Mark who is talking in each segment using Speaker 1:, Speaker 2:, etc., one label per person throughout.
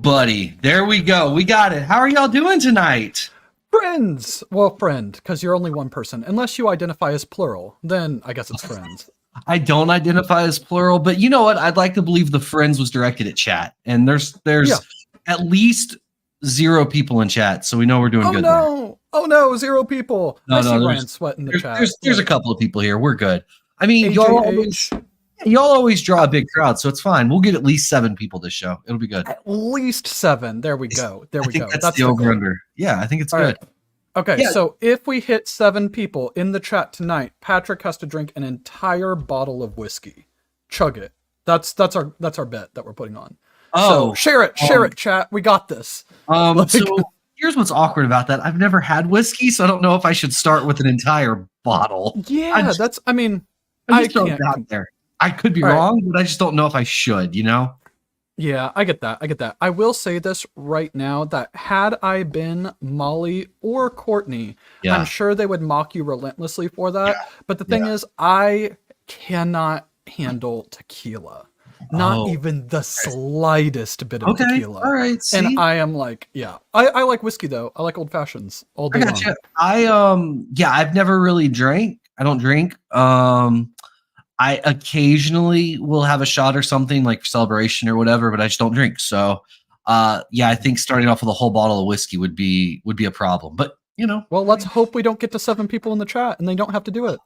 Speaker 1: buddy. There we go. We got it. How are y'all doing tonight?
Speaker 2: Friends! Well, friend, because you're only one person. Unless you identify as plural, then I guess it's friends.
Speaker 1: I don't identify as plural, but you know what? I'd like to believe the friends was directed at chat. And there's at least 0 people in chat, so we know we're doing good there.
Speaker 2: Oh no, 0 people. I see Ryan Sweat in the chat.
Speaker 1: There's a couple of people here. We're good. I mean, y'all always draw a big crowd, so it's fine. We'll get at least 7 people this show. It'll be good.
Speaker 2: At least 7. There we go.
Speaker 1: I think that's the over-under. Yeah, I think it's good.
Speaker 2: Right. Okay, so if we hit 7 people in the chat tonight, Patrick has to drink an entire bottle of whiskey. Chug it. That's our bet that we're putting on. So share it, chat. We got this.
Speaker 1: So here's what's awkward about that. I've never had whiskey, so I don't know if I should start with an entire bottle.
Speaker 2: Yeah,
Speaker 1: I can't out there. I could be wrong, but I just don't know if I should, you know?
Speaker 2: Yeah, I get that. I will say this right now, that had I been Molly or Courtney, I'm sure they would mock you relentlessly for that. Yeah. But the thing is, I cannot handle tequila. Not even the slightest bit of tequila.
Speaker 1: All right. See?
Speaker 2: And I am like, I like whiskey though. I like old fashions all day long.
Speaker 1: I've never really drank. I don't drink. I occasionally will have a shot or something like for celebration or whatever, but I just don't drink. So, I think starting off with a whole bottle of whiskey would be a problem. But you know,
Speaker 2: well, let's hope we don't get to 7 people in the chat and they don't have to do it.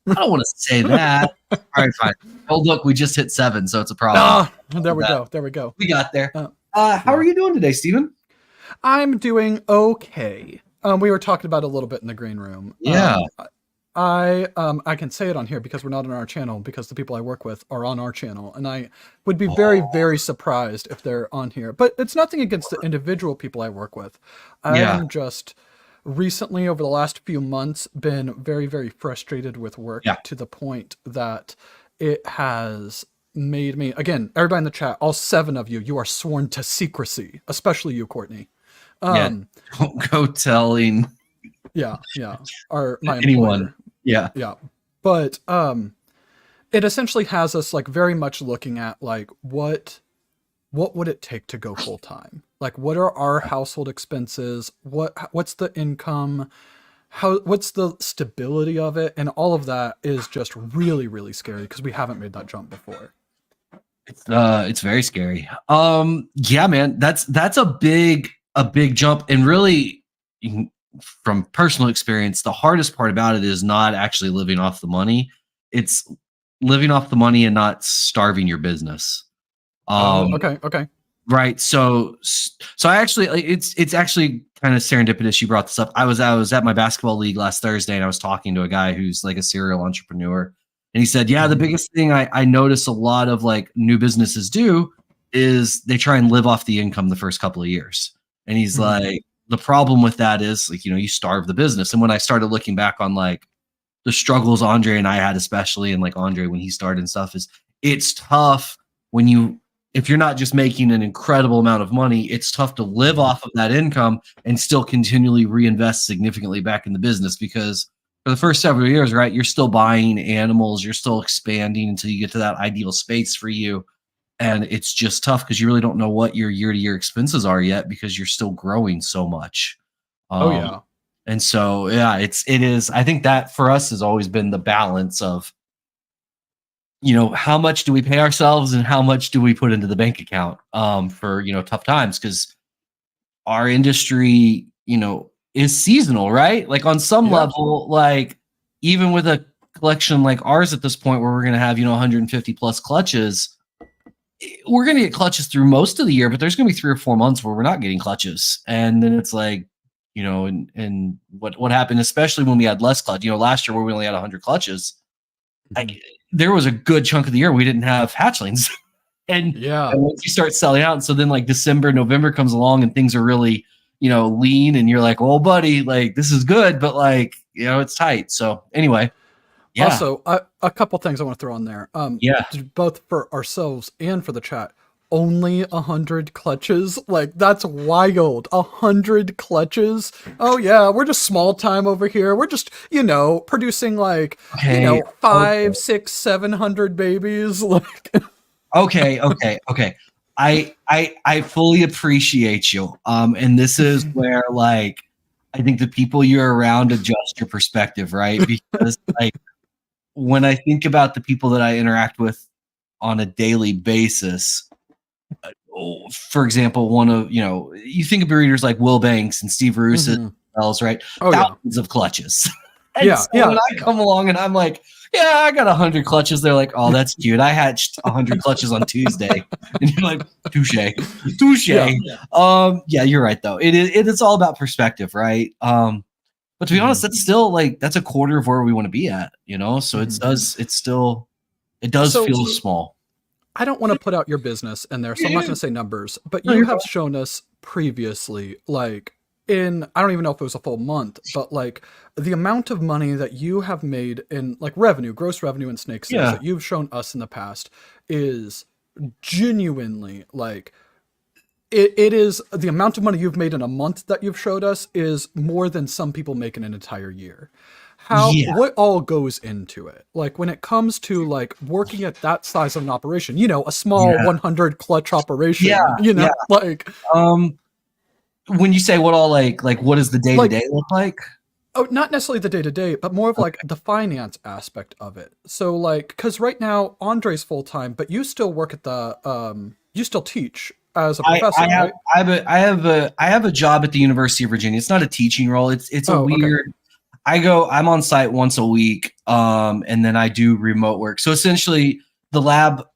Speaker 1: I don't want to say that. All right, fine. Oh, look, we just hit 7, so it's a problem.
Speaker 2: There we go.
Speaker 1: We got there. How are you doing today, Steven?
Speaker 2: I'm doing okay. We were talking about it a little bit in the green room.
Speaker 1: Yeah.
Speaker 2: I can say it on here because we're not on our channel, because the people I work with are on our channel, and I would be very, very surprised if they're on here. But it's nothing against the individual people I work with. I'm just recently, over the last few months, been very, very frustrated with work to the point that it has made me, again, everybody in the chat, all 7 of you, you are sworn to secrecy, especially you, Courtney.
Speaker 1: Don't go telling.
Speaker 2: My
Speaker 1: anyone.
Speaker 2: Employer.
Speaker 1: Yeah.
Speaker 2: But it essentially has us like very much looking at like what would it take to go full time? Like, what are our household expenses? What's the income? What's the stability of it? And all of that is just really, really scary because we haven't made that jump before.
Speaker 1: It's very scary. Man, that's a big jump, and really, from personal experience, the hardest part about it is not actually living off the money. It's living off the money and not starving your business.
Speaker 2: Okay.
Speaker 1: Right. So I actually, it's actually kind of serendipitous you brought this up. I was at my basketball league last Thursday, and I was talking to a guy who's like a serial entrepreneur, and he said, the biggest thing I notice a lot of like new businesses do is they try and live off the income the first couple of years. And he's like, the problem with that is like, you starve the business. And when I started looking back on like the struggles Andre and I had, especially, and like Andre when he started and stuff, is it's tough if you're not just making an incredible amount of money, it's tough to live off of that income and still continually reinvest significantly back in the business, because for the first several years, right, you're still buying animals, you're still expanding until you get to that ideal space for you. And it's just tough because you really don't know what your year-to-year expenses are yet, because you're still growing so much. And so, it is. I think that for us has always been the balance of, how much do we pay ourselves and how much do we put into the bank account for, tough times, because our industry, is seasonal, right? Like on some level, like even with a collection like ours at this point where we're going to have, 150 plus clutches, we're going to get clutches through most of the year, but there's going to be 3 or 4 months where we're not getting clutches. And then it's like, and what happened, especially when we had less clutch, last year where we only had 100 clutches, there was a good chunk of the year we didn't have hatchlings. and once you start selling out, and so then like December, November comes along and things are really, lean, and you're like, well, buddy, like this is good, but like, it's tight. So anyway. Yeah.
Speaker 2: Also, a couple things I want to throw on there. Both for ourselves and for the chat. Only 100 clutches, like that's wild. 100 clutches. Oh yeah, we're just small time over here. We're just producing like 500, 600, 700 babies. Like
Speaker 1: okay. I fully appreciate you. And this is where like I think the people you're around adjust your perspective, right? Because like when I think about the people that I interact with on a daily basis, for example, one of you think of readers like Will Banks and Steve Russo, right?
Speaker 2: Oh yeah.
Speaker 1: Thousands of clutches. And
Speaker 2: Yeah,
Speaker 1: so
Speaker 2: yeah.
Speaker 1: when I come along and I'm like, yeah, I got 100 clutches, they're like, oh, that's cute. I hatched 100 clutches on Tuesday. And you're like, touche.
Speaker 2: Yeah.
Speaker 1: Yeah, you're right though. It's all about perspective, right? But to be honest, that's still like that's a quarter of where we want to be at, So it does
Speaker 2: So-
Speaker 1: feel small.
Speaker 2: I don't want to put out your business in there, so I'm not going to say numbers, but
Speaker 1: No,
Speaker 2: you
Speaker 1: you're
Speaker 2: have
Speaker 1: fine.
Speaker 2: shown us previously, like in, I don't even know if it was a full month, but like the amount of money that you have made in like revenue, gross revenue and snake sales
Speaker 1: Yeah.
Speaker 2: that you've shown us in the past is genuinely like, it is the amount of money you've made in a month that you've showed us is more than some people make in an entire year.
Speaker 1: Yeah.
Speaker 2: What all goes into it? Like when it comes to like working at that size of an operation, a small
Speaker 1: Yeah.
Speaker 2: 100 clutch operation,
Speaker 1: Yeah.
Speaker 2: like,
Speaker 1: When you say what all like what does the day to day look like?
Speaker 2: oh, not necessarily the day to day, but more of like the finance aspect of it. So like, cause right now Andre's full time, but you still work at you still teach as a professor, right?
Speaker 1: I have a job at the University of Virginia. It's not a teaching role. It's a weird. I'm on site once a week, and then I do remote work. So essentially, the lab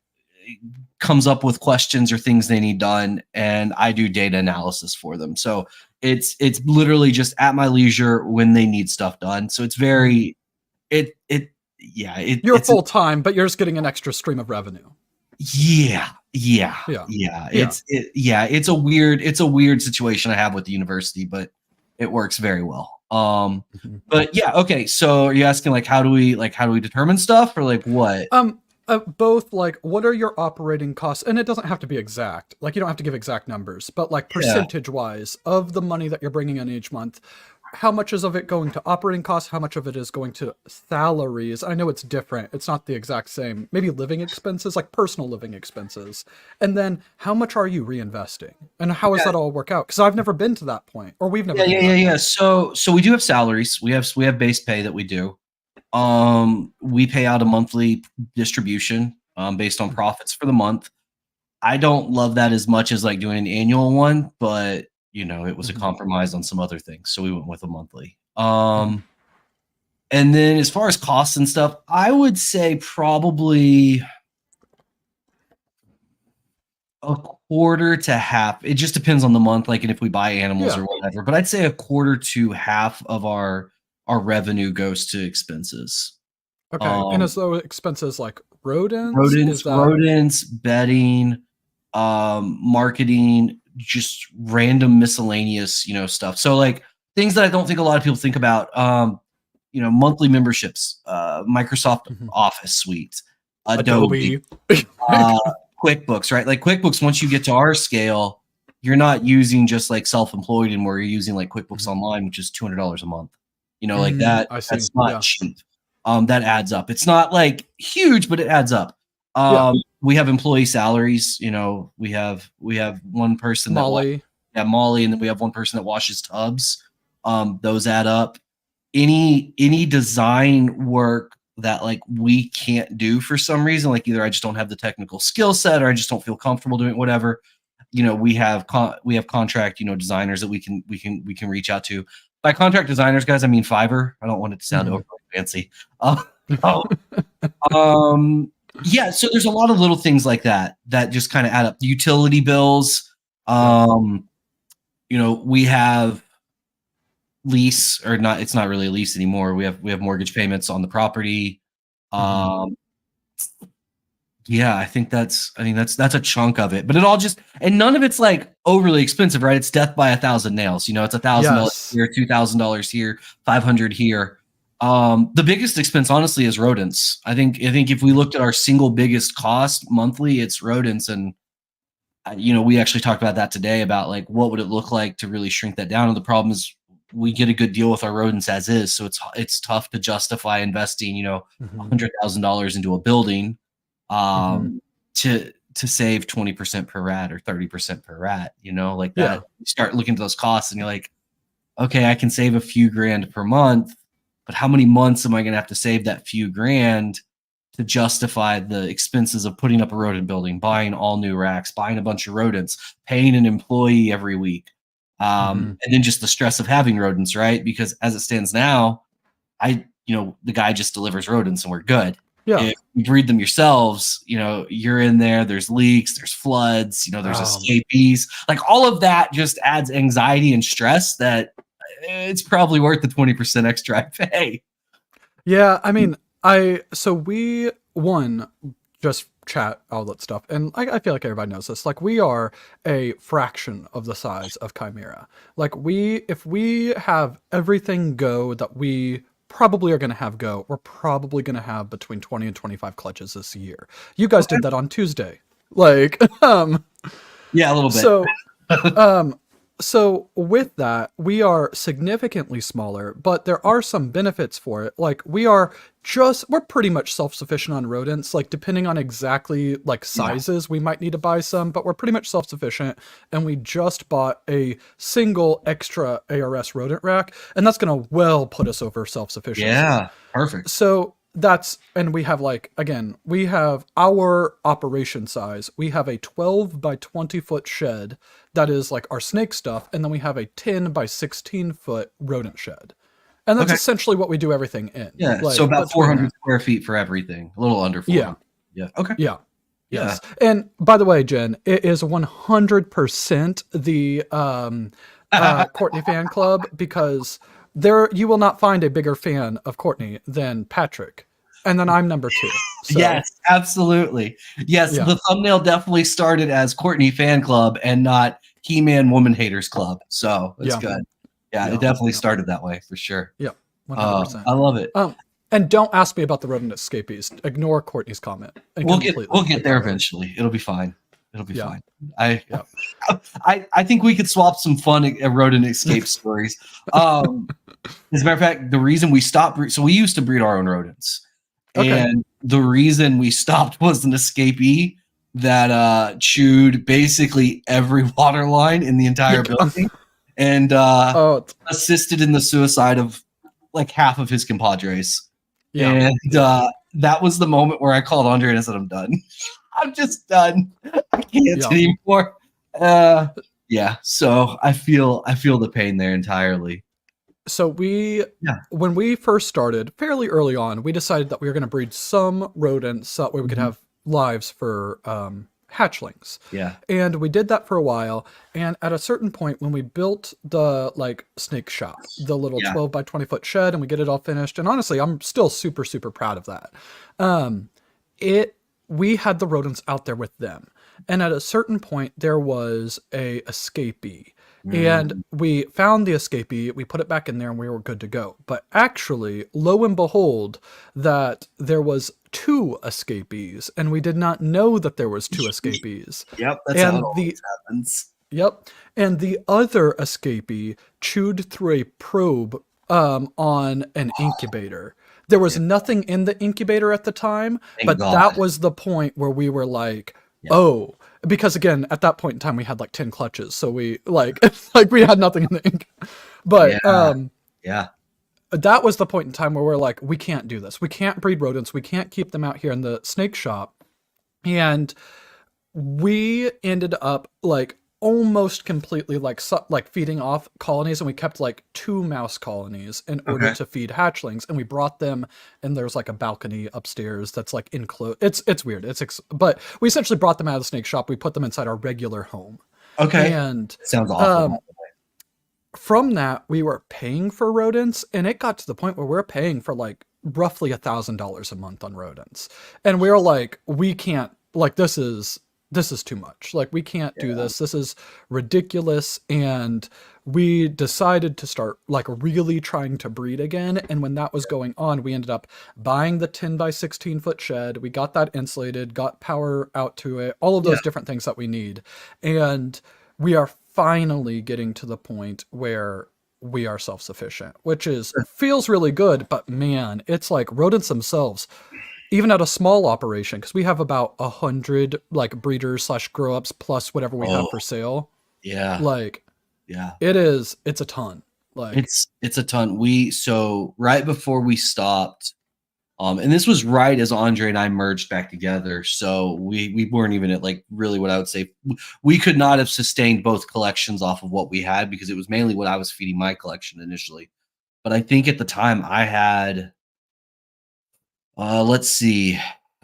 Speaker 1: comes up with questions or things they need done, and I do data analysis for them. So it's literally just at my leisure when they need stuff done. So it's very
Speaker 2: You're full time, but you're just getting an extra stream of revenue.
Speaker 1: Yeah. It's a weird situation I have with the university, but it works very well. But yeah, okay. So are you asking like how do we determine stuff or like what?
Speaker 2: Both like what are your operating costs, and it doesn't have to be exact. Like you don't have to give exact numbers, but like percentage wise of the money that you're bringing in each month, how much is of it going to operating costs? How much of it is going to salaries? I know it's different. It's not the exact same. Maybe living expenses, like personal living expenses. And then how much are you reinvesting? And how does that all work out? Because I've never been to that point, or we've never been to that point.
Speaker 1: So we do have salaries. We have base pay that we do. We pay out a monthly distribution based on profits for the month. I don't love that as much as like doing an annual one, but it was a compromise on some other things, so we went with a monthly. And then as far as costs and stuff, I would say probably a quarter to half. It just depends on the month, like, and if we buy animals or whatever. But I'd say a quarter to half of our revenue goes to expenses.
Speaker 2: Okay, and as those expenses like rodents,
Speaker 1: bedding, marketing, just random miscellaneous, stuff. So like things that I don't think a lot of people think about, monthly memberships, Microsoft Office Suite, Adobe, QuickBooks, right? Like QuickBooks, once you get to our scale, you're not using just like self-employed anymore. You're using like QuickBooks Online, which is $200 a month. Like that. That's not cheap. That adds up. It's not like huge, but it adds up. We have employee salaries. We have one person
Speaker 2: Molly,
Speaker 1: Molly, and then we have one person that washes tubs. Those add up. Any design work that like we can't do for some reason, like either I just don't have the technical skill set or I just don't feel comfortable doing whatever. We have contract designers that we can reach out to. By contract designers, guys, I mean Fiverr. I don't want it to sound overly fancy. Yeah, so there's a lot of little things like that just kind of add up. The utility bills, we have lease or not. It's not really a lease anymore. We have mortgage payments on the property. Yeah, I think that's a chunk of it, but it all and none of it's like overly expensive, right? It's death by 1,000 nails. It's $1,000 here, $2,000 here, $500 here. The biggest expense, honestly, is rodents. I think if we looked at our single biggest cost monthly, it's rodents, and we actually talked about that today about like what would it look like to really shrink that down. And the problem is we get a good deal with our rodents as is, so it's tough to justify investing $100,000 into a building to to save 20% per rat or 30% per rat, like
Speaker 2: Yeah.
Speaker 1: that. You start looking at those costs and you're like, okay, I can save a few grand per month, but how many months am I going to have to save that few grand to justify the expenses of putting up a rodent building, buying all new racks, buying a bunch of rodents, paying an employee every week, and then just the stress of having rodents, right? Because as it stands now, the guy just delivers rodents and we're good.
Speaker 2: Yeah.
Speaker 1: If you breed them yourselves, you're in there, there's leaks, there's floods, there's escapees. Like all of that just adds anxiety and stress that it's probably worth the 20% extra I pay.
Speaker 2: Yeah, I mean, we just chat all that stuff, and I feel like everybody knows this. Like, we are a fraction of the size of Chimera. Like, if we have everything go that we probably are going to have go, we're probably going to have between 20 and 25 clutches this year. You guys did that on Tuesday. Like,
Speaker 1: yeah, a little bit.
Speaker 2: So with that, we are significantly smaller, but there are some benefits for it. Like we're pretty much self-sufficient on rodents. Like depending on exactly like sizes, we might need to buy some, but we're pretty much self-sufficient. And we just bought a single extra ARS rodent rack, and that's going to well put us over self-sufficiency.
Speaker 1: Yeah, perfect.
Speaker 2: So and we have we have our operation size. We have a 12 by 20 foot shed that is like our snake stuff. And then we have a 10 by 16 foot rodent shed. And that's essentially what we do everything in.
Speaker 1: Yeah. So about 400 square feet for everything, a little under 400. Yeah. Okay.
Speaker 2: Yeah. Yes. And by the way, Jen, it is 100% the Courtney fan club, because you will not find a bigger fan of Courtney than Patrick. And then I'm number 2. So.
Speaker 1: Yes, absolutely. Yes, the thumbnail definitely started as Courtney fan club and not He-Man woman haters club. So that's good. Yeah, it definitely started that way for sure.
Speaker 2: Yeah, 100%.
Speaker 1: I love it.
Speaker 2: And don't ask me about the rodent escapees. Ignore Courtney's comment.
Speaker 1: We'll get there eventually. It'll be fine. It'll be fine. I think we could swap some fun rodent escape stories. As a matter of fact, the reason we stopped, so we used to breed our own rodents. Okay. And the reason we stopped was an escapee that chewed basically every water line in the entire building and assisted in the suicide of like half of his compadres. Yeah. And that was the moment where I called Andre and I said, I'm done. I'm just done. I can't anymore. So I feel the pain there entirely.
Speaker 2: So when we first started fairly early on, we decided that we were going to breed some rodents so that way we could have lives for hatchlings.
Speaker 1: Yeah.
Speaker 2: And we did that for a while. And at a certain point when we built the like snake shop, the little 12 by 20 foot shed, and we get it all finished. And honestly, I'm still super, super proud of that. We had the rodents out there with them. And at a certain point, there was a escapee. And we found the escapee, we put it back in there, and we were good to go. But actually, lo and behold, that there was 2 escapees, and we did not know that there was 2 escapees.
Speaker 1: Yep, that's how it always happens.
Speaker 2: Yep, and the other escapee chewed through a probe on an incubator. There was nothing in the incubator at the time, but that was the point where we were like, oh. Because again, at that point in time, we had like 10 clutches, so we we had nothing in the ink. But that was the point in time where we're like, we can't do this. We can't breed rodents. We can't keep them out here in the snake shop. And we ended up like almost completely like feeding off colonies, and we kept like 2 mouse colonies in order to feed hatchlings, and we brought them, and there's like a balcony upstairs that's like enclosed. It's weird. But we essentially brought them out of the snake shop. We put them inside our regular home.
Speaker 1: Okay.
Speaker 2: And
Speaker 1: sounds awful.
Speaker 2: From that, we were paying for rodents, and it got to the point where we're paying for like roughly $1,000 a month on rodents. And we were like, we can't, like, this is too much. Like, we can't do this. This is ridiculous. And we decided to start like really trying to breed again. And when that was going on, we ended up buying the 10 by 16 foot shed. We got that insulated, got power out to it, all of those different things that we need. And we are finally getting to the point where we are self-sufficient, which feels really good. But man, it's like rodents themselves. even at a small operation, because we have about 100 like breeders slash grow ups plus whatever we have
Speaker 1: Oh,
Speaker 2: for sale.
Speaker 1: yeah.
Speaker 2: Like
Speaker 1: Yeah.
Speaker 2: it's a ton. Like
Speaker 1: It's a ton. So right before we stopped, and this was right as Andre and I merged back together. So we weren't even at like really what I would say we could not have sustained both collections off of what we had because it was mainly what I was feeding my collection initially. But I think at the time I had let's see,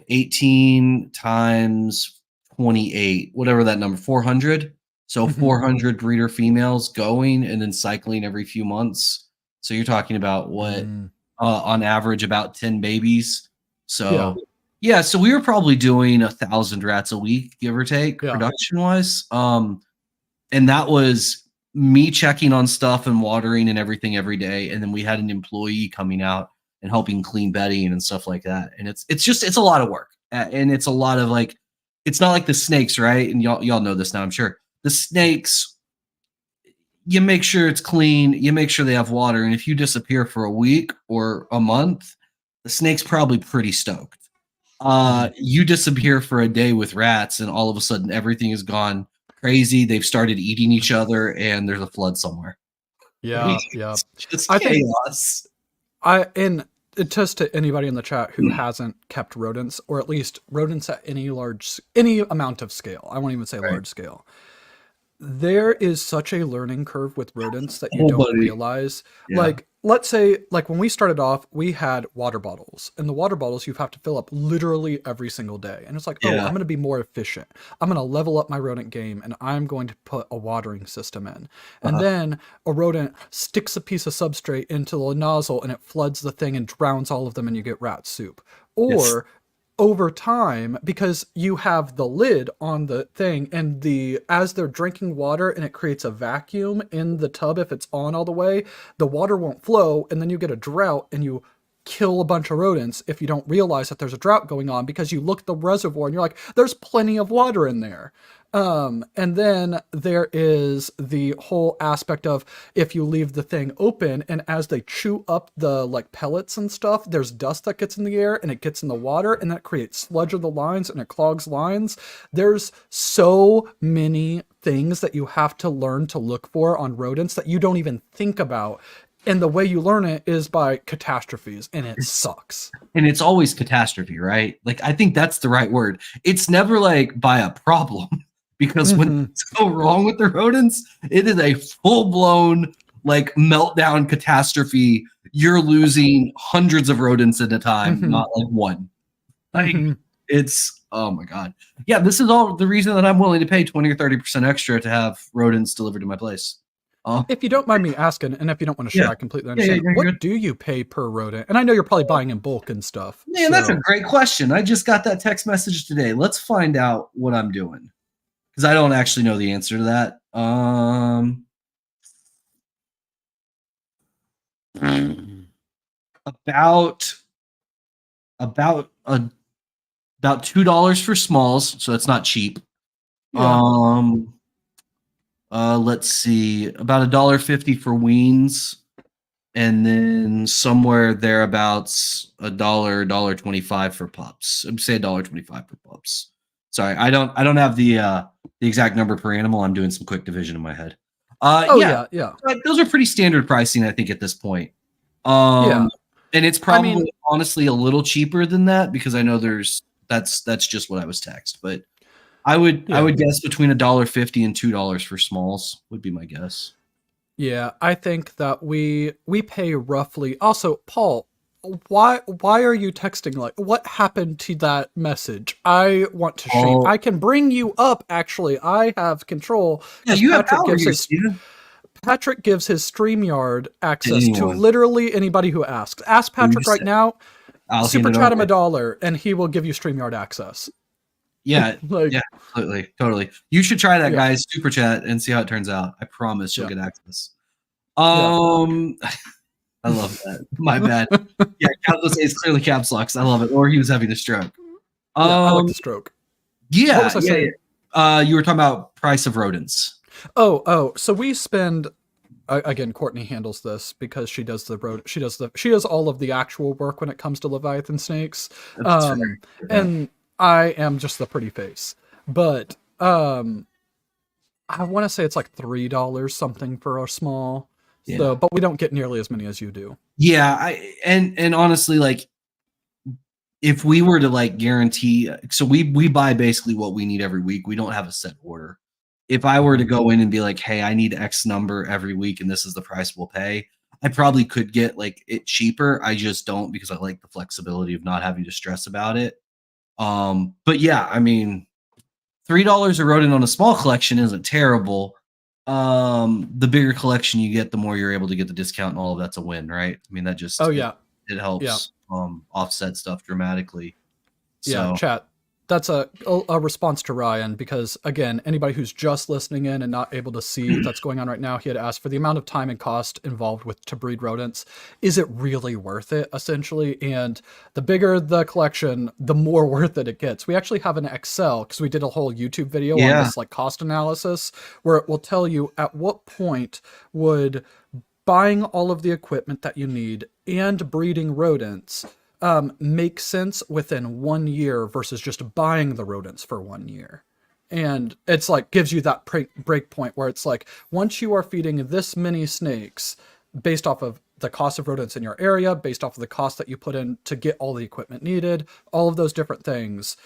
Speaker 1: 18 times 28, whatever that number, 400. So
Speaker 2: mhm.
Speaker 1: 400 breeder females going and then cycling every few months. So you're talking about what,
Speaker 2: Mm,
Speaker 1: on average, about 10 babies.
Speaker 2: yeah,
Speaker 1: So yeah, so we were probably doing 1,000 rats a week, give or take,
Speaker 2: yeah.
Speaker 1: production wise. And that was me checking on stuff and watering and everything every day. And then we had an employee coming out and helping clean bedding and stuff like that. And it's a lot of work. And it's a lot of like, it's not like the snakes, right? And y'all know this now, I'm sure. The snakes, you make sure it's clean, you make sure they have water. And if you disappear for a week or a month, the snake's probably pretty stoked.
Speaker 2: Mhm.
Speaker 1: You disappear for a day with rats, and all of a sudden everything has gone crazy. They've started eating each other, and there's a flood somewhere.
Speaker 2: Yeah, yeah.
Speaker 1: It's just
Speaker 2: I think
Speaker 1: chaos.
Speaker 2: and just to anybody in the chat who hasn't kept rodents, or at least rodents at any amount of scale. I won't even say
Speaker 1: Right.
Speaker 2: large scale. There is such a learning curve with rodents that you
Speaker 1: Oh,
Speaker 2: don't
Speaker 1: buddy.
Speaker 2: realize.
Speaker 1: Yeah.
Speaker 2: Like, let's say, like when we started off, we had water bottles, and the water bottles you have to fill up literally every single day. And it's like, oh,
Speaker 1: Yeah.
Speaker 2: I'm going to be more efficient. I'm going to level up my rodent game, and I'm going to put a watering system in. And
Speaker 1: Uh-huh.
Speaker 2: then a rodent sticks a piece of substrate into the nozzle, and it floods the thing and drowns all of them, and you get rat soup.
Speaker 1: Yes.
Speaker 2: Or over time, because you have the lid on the thing, and as they're drinking water and it creates a vacuum in the tub, if it's on all the way, the water won't flow, and then you get a drought and you kill a bunch of rodents if you don't realize that there's a drought going on, because you look at the reservoir and you're like, there's plenty of water in there. And then there is the whole aspect of, if you leave the thing open and as they chew up the like pellets and stuff, there's dust that gets in the air and it gets in the water, and that creates sludge of the lines and it clogs lines. There's so many things that you have to learn to look for on rodents that you don't even think about. And the way you learn it is by catastrophes, and it
Speaker 1: It's
Speaker 2: sucks.
Speaker 1: and it's always catastrophe, right? Like I think that's the right word. It's never like by a problem because when
Speaker 2: Mm-hmm.
Speaker 1: things go wrong with the rodents, it is a full-blown like meltdown catastrophe. You're losing hundreds of rodents at a time,
Speaker 2: Mm-hmm.
Speaker 1: not like one. Like
Speaker 2: Mm-hmm.
Speaker 1: it's oh my god. Yeah, this is all the reason that I'm willing to pay 20 or 30% extra to have rodents delivered to my place.
Speaker 2: If you don't mind me asking, and if you don't want to share,
Speaker 1: Yeah.
Speaker 2: I completely
Speaker 1: Yeah,
Speaker 2: understand.
Speaker 1: you're
Speaker 2: What
Speaker 1: good.
Speaker 2: do you pay per rodent? And I know you're probably buying in bulk and stuff.
Speaker 1: Man, that's a
Speaker 2: So,
Speaker 1: great question. I just got that text message today. Let's find out what I'm doing because I don't actually know the answer to that. About about about $2 for smalls, so it's not cheap.
Speaker 2: yeah.
Speaker 1: Let's see, about $1.50 for weens, and then somewhere thereabouts $1.25 for pups. I'd say $1.25 for pups. Sorry, I don't have the exact number per animal. I'm doing some quick division in my head.
Speaker 2: Oh,
Speaker 1: Yeah,
Speaker 2: yeah. Yeah.
Speaker 1: those are pretty standard pricing, I think, at this point.
Speaker 2: Yeah.
Speaker 1: And it's
Speaker 2: I mean,
Speaker 1: probably honestly a little cheaper than that because I know that's just what I was text, but I
Speaker 2: yeah.
Speaker 1: would guess between $1.50 and $2 for smalls would be my guess.
Speaker 2: Yeah. I think that we pay roughly. Also, Paul, why are you texting? Like, what happened to that message? I want to shame.
Speaker 1: Oh,
Speaker 2: I can bring you up, actually. I have control,
Speaker 1: yeah,
Speaker 2: because
Speaker 1: you have power here, Steven.
Speaker 2: Patrick gives his StreamYard
Speaker 1: To
Speaker 2: access to
Speaker 1: anyone
Speaker 2: literally anybody who asks. Ask
Speaker 1: who you
Speaker 2: Patrick right
Speaker 1: said,
Speaker 2: now,
Speaker 1: I'll hand
Speaker 2: super
Speaker 1: it
Speaker 2: chat him
Speaker 1: over.
Speaker 2: $1, and he will give you StreamYard access.
Speaker 1: Yeah,
Speaker 2: Like,
Speaker 1: yeah, completely, totally. You should try that,
Speaker 2: yeah,
Speaker 1: guys. Super chat and see how it turns out. I promise you'll
Speaker 2: yeah,
Speaker 1: get access.
Speaker 2: yeah.
Speaker 1: I love that. My bad. Yeah, Caps is clearly caps locks. I love it. Or he was having a stroke.
Speaker 2: Yeah, I like
Speaker 1: Um,
Speaker 2: the stroke. What
Speaker 1: yeah,
Speaker 2: was I
Speaker 1: yeah,
Speaker 2: saying?
Speaker 1: yeah. You were talking about price of rodents.
Speaker 2: Oh, so we spend again, Courtney handles this because she does she does all of the actual work when it comes to Leviathan snakes.
Speaker 1: That's fair. Yeah.
Speaker 2: And I am just the pretty face. But I want to say it's like $3 something for a small.
Speaker 1: Yeah.
Speaker 2: So, but we don't get nearly as many as you do.
Speaker 1: Yeah, and honestly, like, if we were to like guarantee, so we buy basically what we need every week. We don't have a set order. If I were to go in and be like, hey, I need X number every week and this is the price we'll pay, I probably could get like it cheaper. I just don't, because I like the flexibility of not having to stress about it. But yeah, I mean, $3 a rodent on a small collection isn't terrible. The bigger collection you get, the more you're able to get the discount, and all of that's a win, right? I mean, that just it helps offset stuff dramatically. So.
Speaker 2: Yeah, chat. That's a response to Ryan, because again, anybody who's just listening in and not able to see that's going on right now, he had asked for the amount of time and cost involved with to breed rodents. Is it really worth it, essentially? And the bigger the collection, the more worth it gets. We actually have an Excel, because we did a whole YouTube video on this like cost analysis, where it will tell you at what point would buying all of the equipment that you need and breeding rodents make sense within 1 year versus just buying the rodents for 1 year. And it's like gives you that break point where it's like, once you are feeding this many snakes based off of the cost of rodents in your area, based off of the cost that you put in to get all the equipment needed, all of those different things,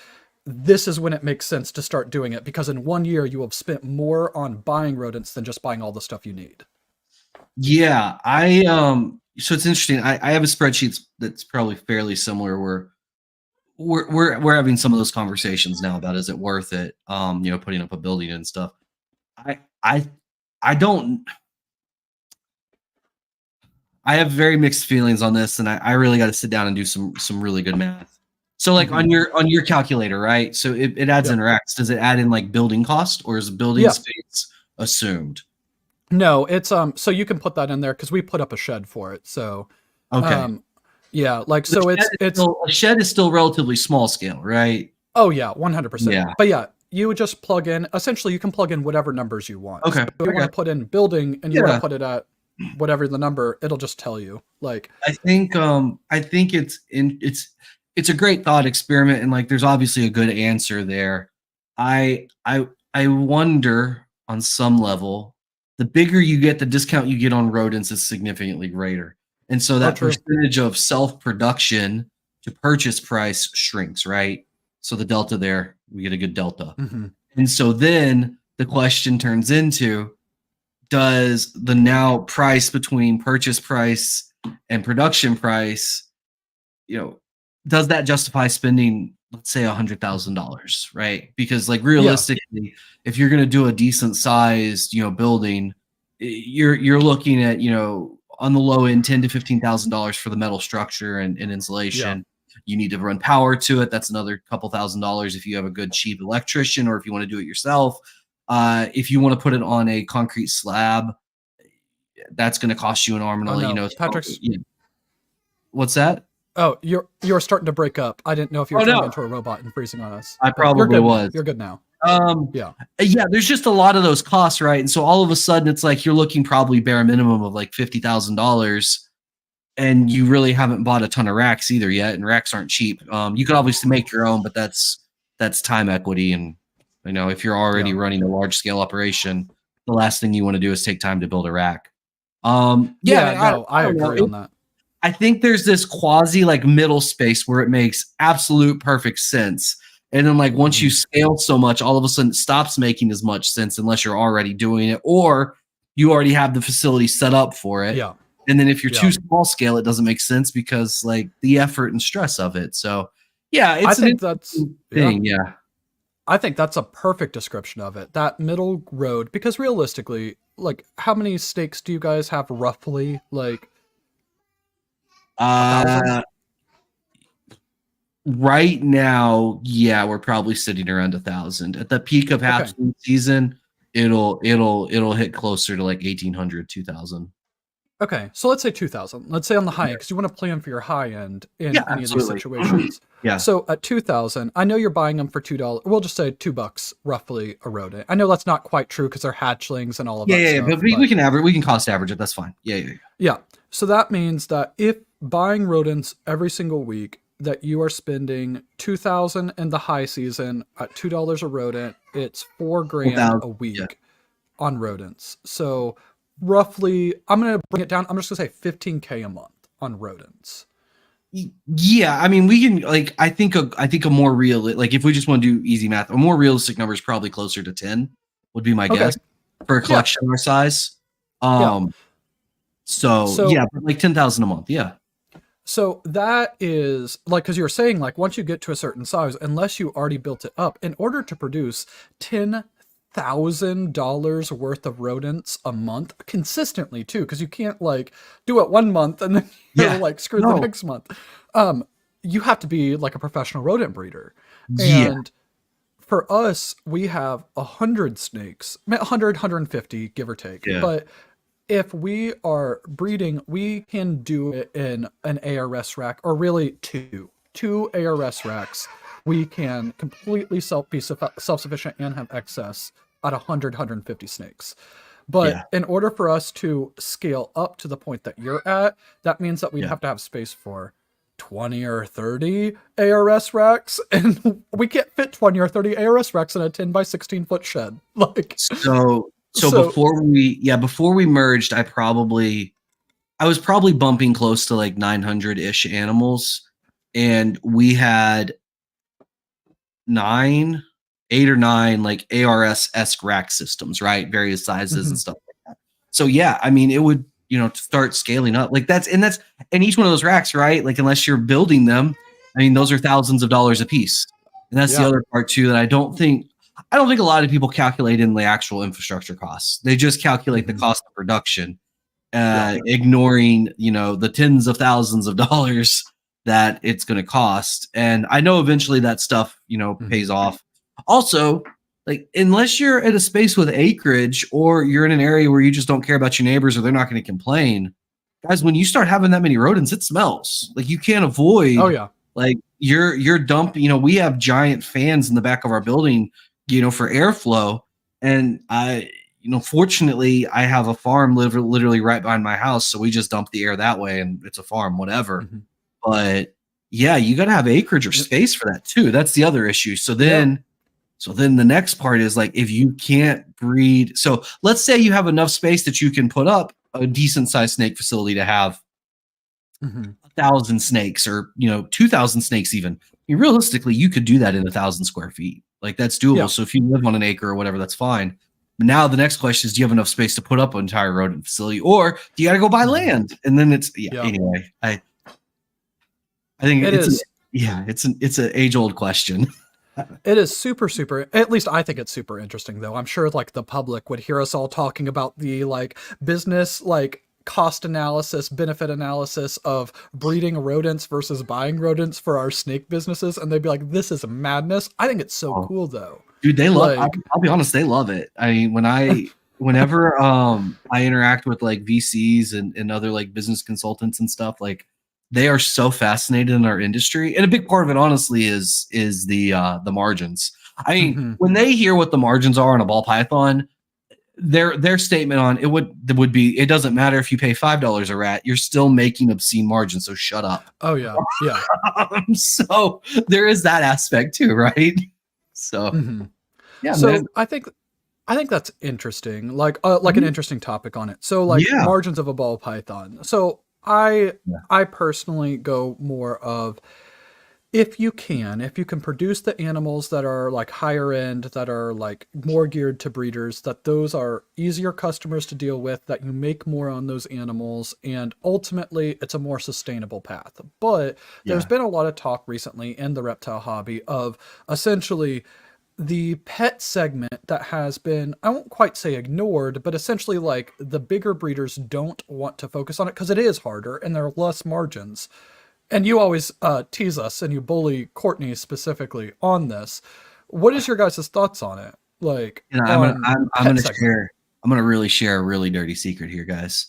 Speaker 2: this is when it makes sense to start doing it, because in 1 year you have spent more on buying rodents than just buying all the stuff you need.
Speaker 1: Yeah, so it's interesting. I have a spreadsheet that's probably fairly similar, where we're having some of those conversations now about, is it worth it? Putting up a building and stuff. I don't. I have very mixed feelings on this, and I really got to sit down and do some really good math. So like on your calculator, right? So it adds in X. Does it add in like building cost, or is building space assumed?
Speaker 2: No, it's so you can put that in there because we put up a shed for it. So yeah, like so it's
Speaker 1: a shed is still relatively small scale, right?
Speaker 2: Oh yeah, 100%.
Speaker 1: Yeah.
Speaker 2: But yeah, you would just plug in, essentially you can plug in whatever numbers you want.
Speaker 1: Okay.
Speaker 2: So if you want to put in building and you want to put it at whatever the number, it'll just tell you. Like
Speaker 1: I think it's a great thought experiment, and like there's obviously a good answer there. I wonder, on some level, the bigger you get, the discount you get on rodents is significantly greater. And so that percentage of self-production to purchase price shrinks, right? So the delta there, we get a good delta. And so then the question turns into, does the now price between purchase price and production price, does that justify spending, let's say, $100,000, right? Because like realistically, if you're going to do a decent sized, building, you're looking at, on the low end, $10,000 to $15,000 for the metal structure and insulation. You need to run power to it. That's another couple $1,000 if you have a good cheap electrician, or if you want to do it yourself. If you want to put it on a concrete slab, that's going to cost you an arm and a leg.
Speaker 2: Patrick's.
Speaker 1: What's that?
Speaker 2: Oh, you're starting to break up. I didn't know if you were turning into a robot and freezing on us.
Speaker 1: I probably was.
Speaker 2: You're good now.
Speaker 1: Yeah, there's just a lot of those costs, right? And so all of a sudden it's like you're looking probably bare minimum of like $50,000, and you really haven't bought a ton of racks either yet, and racks aren't cheap. You could obviously make your own, but that's time equity, and if you're already running a large scale operation, the last thing you want to do is take time to build a rack. I agree on that. I think there's this quasi like middle space where it makes absolute perfect sense. And then like once you scale so much, all of a sudden it stops making as much sense unless you're already doing it, or you already have the facility set up for it.
Speaker 2: Yeah.
Speaker 1: And then if you're too small scale, it doesn't make sense because like the effort and stress of it. So yeah,
Speaker 2: I think that's
Speaker 1: thing. Yeah.
Speaker 2: I think that's a perfect description of it. That middle road, because realistically, like how many stakes do you guys have roughly? Like
Speaker 1: right now, we're probably sitting around 1,000. At the peak of hatchling season, it'll hit closer to like 1,800, 2,000.
Speaker 2: Okay, so let's say 2,000. Let's say on the high end, because you want to plan for your high end in
Speaker 1: Yeah,
Speaker 2: any of these
Speaker 1: absolutely.
Speaker 2: situations.
Speaker 1: Yeah.
Speaker 2: So at 2,000, I know you're buying them for $2. We'll just say $2 roughly a rodent. I know that's not quite true because they're hatchlings and all of
Speaker 1: Yeah,
Speaker 2: that
Speaker 1: yeah, yeah. But
Speaker 2: stuff.
Speaker 1: we can average. We can cost average it. That's fine. Yeah, yeah, yeah.
Speaker 2: Yeah. So that means that if buying rodents every single week, that you are spending 2,000 in the high season at $2 a rodent, it's 4 grand
Speaker 1: 4,000.
Speaker 2: a
Speaker 1: Yeah.
Speaker 2: week on rodents. So roughly, I'm gonna bring it down. I'm just gonna say 15K a month on rodents.
Speaker 1: Yeah, I mean, we can like. I think a more real like if we just want to do easy math, a more realistic number is probably closer to 10. Would be my
Speaker 2: Okay.
Speaker 1: guess for a
Speaker 2: Yeah.
Speaker 1: collection our size.
Speaker 2: Yeah.
Speaker 1: Um. So
Speaker 2: So
Speaker 1: yeah, but like 10,000 a month. Yeah.
Speaker 2: so that is like, because you're saying like once you get to a certain size, unless you already built it up, in order to produce $10,000 worth of rodents a month consistently too, because you can't like do it 1 month and then you're
Speaker 1: Yeah.
Speaker 2: like screwed the
Speaker 1: No.
Speaker 2: next month. Um, you have to be like a professional rodent breeder,
Speaker 1: Yeah.
Speaker 2: and for us, we have 100 snakes, 150, give or take.
Speaker 1: Yeah.
Speaker 2: But if we are breeding, we can do it in an ARS rack, or really two ARS racks. We can completely be self-sufficient and have excess at 150 snakes. But
Speaker 1: Yeah.
Speaker 2: in order for us to scale up to the point that you're at, that means that we'd
Speaker 1: Yeah.
Speaker 2: have to have space for 20 or 30 ARS racks, and we can't fit 20 or 30 ARS racks in a 10 by 16 foot shed. Like,
Speaker 1: So
Speaker 2: so,
Speaker 1: before we merged, I was probably bumping close to like 900-ish animals, and we had 8 or 9 like ARS-esque rack systems, right? Various sizes and
Speaker 2: mhm,
Speaker 1: stuff like that. So yeah, I mean, it would, start scaling up. Like that's and each one of those racks, right? Like unless you're building them, I mean, those are thousands of dollars a piece. And that's the
Speaker 2: yeah,
Speaker 1: other part too that I don't think a lot of people calculate in the actual infrastructure costs. They just calculate the
Speaker 2: mhm,
Speaker 1: cost of production,
Speaker 2: yeah,
Speaker 1: ignoring, the tens of thousands of dollars that it's going to cost. And I know eventually that stuff,
Speaker 2: mhm,
Speaker 1: pays off. Also, like unless you're at a space with acreage or you're in an area where you just don't care about your neighbors or they're not going to complain, guys, when you start having that many rodents, it smells. Like you can't
Speaker 2: oh
Speaker 1: avoid
Speaker 2: yeah,
Speaker 1: like you're dumping, we have giant fans in the back of our building, for airflow. And fortunately, I have a farm literally right behind my house, so we just dump the air that way, and it's a farm, whatever.
Speaker 2: mhm,
Speaker 1: But yeah, you got to have acreage or
Speaker 2: yep,
Speaker 1: space for that too. That's the other issue.
Speaker 2: yeah,
Speaker 1: So then the next part is like if you can't breed. So let's say you have enough space that you can put up a decent sized snake facility to have
Speaker 2: mhm,
Speaker 1: 1,000 snakes or 2,000 snakes even. I mean, realistically, you could do that in 1,000 square feet. Like that's doable.
Speaker 2: yeah,
Speaker 1: So if you live on an acre or whatever, that's fine. But now the next question is, do you have enough space to put up an entire rodent facility, or do you got to go buy
Speaker 2: mhm,
Speaker 1: land? And then it's yeah.
Speaker 2: yeah.
Speaker 1: Anyway, I think
Speaker 2: It is.
Speaker 1: it's an age old question.
Speaker 2: It is super, super. At least I think it's super interesting, though. I'm sure like the public would hear us all talking about the like business, like cost analysis, benefit analysis of breeding rodents versus buying rodents for our snake businesses, and they'd be like, "This is madness." I think it's so
Speaker 1: Oh,
Speaker 2: cool, though.
Speaker 1: dude, they love. I'll,
Speaker 2: Like,
Speaker 1: I'll be honest, they love it. I mean, whenever I interact with like VCs and other like business consultants and stuff, like they are so fascinated in our industry, and a big part of it, honestly, is the margins. I mean,
Speaker 2: mhm.
Speaker 1: when they hear what the margins are on a ball python, their statement on it would be, it doesn't matter if you pay $5 a rat, you're still making obscene margins, so shut up.
Speaker 2: Oh yeah, yeah.
Speaker 1: So there is that aspect too, right? So
Speaker 2: Hmm.
Speaker 1: yeah, man.
Speaker 2: So I think that's interesting. Like an
Speaker 1: Mhm.
Speaker 2: interesting topic on it. So like
Speaker 1: Yeah.
Speaker 2: margins of a ball python. So I
Speaker 1: Yeah.
Speaker 2: I personally go more of, if you can produce the animals that are like higher end, that are like more geared to breeders, that those are easier customers to deal with, that you make more on those animals, and ultimately it's a more sustainable path. But there's
Speaker 1: Yeah.
Speaker 2: been a lot of talk recently in the reptile hobby of essentially the pet segment that has been, I won't quite say ignored, but essentially like the bigger breeders don't want to focus on it because it is harder and there are less margins. And you always tease us and you bully Courtney specifically on this. What is your guys' thoughts on it? Like
Speaker 1: And
Speaker 2: on
Speaker 1: I'm
Speaker 2: pet
Speaker 1: gonna
Speaker 2: segment?
Speaker 1: share. I'm gonna really share a really dirty secret here, guys.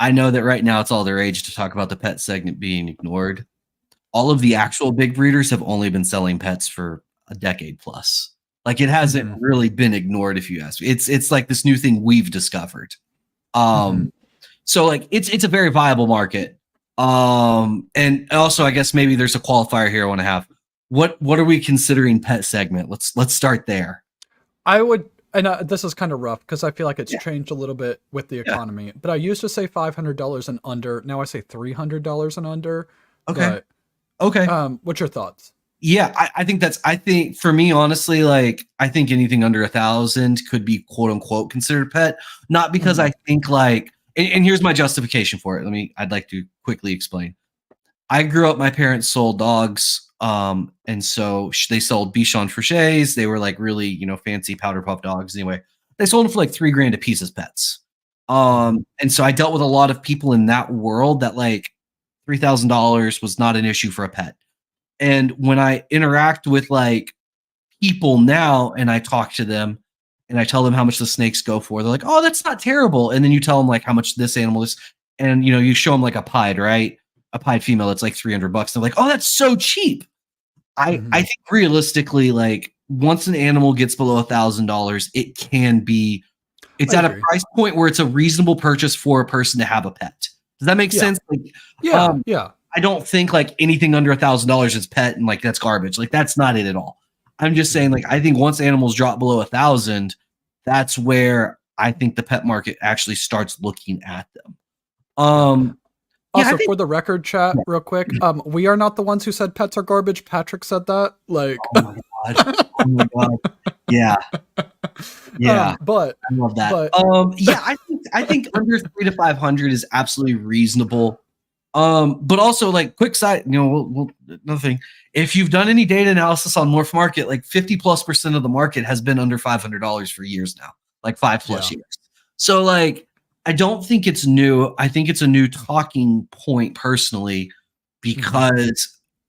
Speaker 1: I know that right now it's all the rage to talk about the pet segment being ignored. All of the actual big breeders have only been selling pets for a decade plus. Like it hasn't
Speaker 2: Mhm.
Speaker 1: really been ignored, if you ask me. It's like this new thing we've discovered.
Speaker 2: Mhm.
Speaker 1: So like it's a very viable market. And also I guess maybe there's a qualifier here I want to have. What are we considering pet segment? Let's start there.
Speaker 2: I would, and this is kind of rough because I feel like it's
Speaker 1: Yeah.
Speaker 2: changed a little bit with the
Speaker 1: Yeah.
Speaker 2: economy. But I used to say $500 and under. Now I say $300 and under.
Speaker 1: Okay.
Speaker 2: But
Speaker 1: Okay.
Speaker 2: what's your thoughts?
Speaker 1: Yeah, I think for me, honestly, like I think anything under 1,000 could be quote unquote considered pet. Not because
Speaker 2: Mhm.
Speaker 1: I think like, and here's my justification for it. I'd like to quickly explain. I grew up, my parents sold dogs. And so they sold Bichon Friches. They were like really, fancy powder puff dogs. Anyway, they sold them for like $3,000 a piece as pets.
Speaker 2: Mhm.
Speaker 1: And so I dealt with a lot of people in that world that like $3,000 was not an issue for a pet. And when I interact with like people now and I talk to them and I tell them how much the snakes go for, they're like, "Oh, that's not terrible." And then you tell them like how much this animal is, and you show them like a pied, right? A pied female that's like $300. They're like, "Oh, that's so cheap." I
Speaker 2: Mhm.
Speaker 1: think realistically, like once an animal gets below $1,000, it can be. It's
Speaker 2: I
Speaker 1: at a
Speaker 2: agree.
Speaker 1: price point where it's a reasonable purchase for a person to have a pet. Does that make
Speaker 2: Yeah.
Speaker 1: sense? Like,
Speaker 2: Yeah.
Speaker 1: um,
Speaker 2: Yeah.
Speaker 1: I don't think like anything under $1,000 is pet and like that's garbage. Like that's not it at all. I'm just saying
Speaker 2: Mhm.
Speaker 1: like I think once animals drop below 1,000, that's where I think the pet market actually starts looking at them.
Speaker 2: Yeah.
Speaker 1: Um, yeah, I
Speaker 2: Also,
Speaker 1: think.
Speaker 2: for the record, chat, real quick, we are not the ones who said pets are garbage. Patrick said that. Like,
Speaker 1: Oh my god. Oh my god. Yeah, yeah.
Speaker 2: but,
Speaker 1: I love that.
Speaker 2: but,
Speaker 1: Yeah, I think under 3 to 500 is absolutely reasonable. But also like quick side, another thing. If you've done any data analysis on Morph Market, like 50+% of the market has been under $500 for years now, like 5+
Speaker 2: yeah.
Speaker 1: years. So like, I don't think it's new. I think it's a new talking point personally,
Speaker 2: Mhm.
Speaker 1: because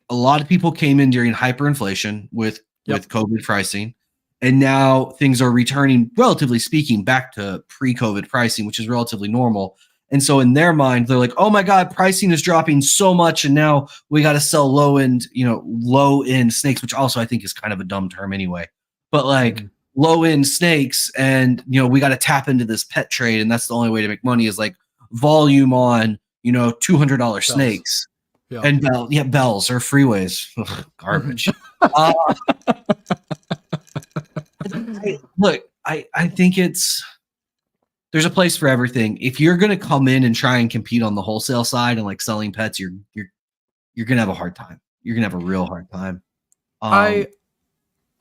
Speaker 1: a lot of people came in during hyperinflation with
Speaker 2: Yep.
Speaker 1: COVID pricing, and now things are returning, relatively speaking, back to pre-COVID pricing, which is relatively normal. And so in their mind, they're like, "Oh my God, pricing is dropping so much, and now we got to sell low end snakes," which also I think is kind of a dumb term anyway. But like
Speaker 2: Mhm.
Speaker 1: low end snakes, and we got to tap into this pet trade, and that's the only way to make money is like volume on $200
Speaker 2: Bells.
Speaker 1: snakes
Speaker 2: Yeah.
Speaker 1: and bells or freeways. Ugh,
Speaker 2: Mhm.
Speaker 1: garbage. Uh, look, I think there's a place for everything. If you're gonna come in and try and compete on the wholesale side and like selling pets, you're gonna have a hard time. You're gonna have a real hard time. Um,
Speaker 2: I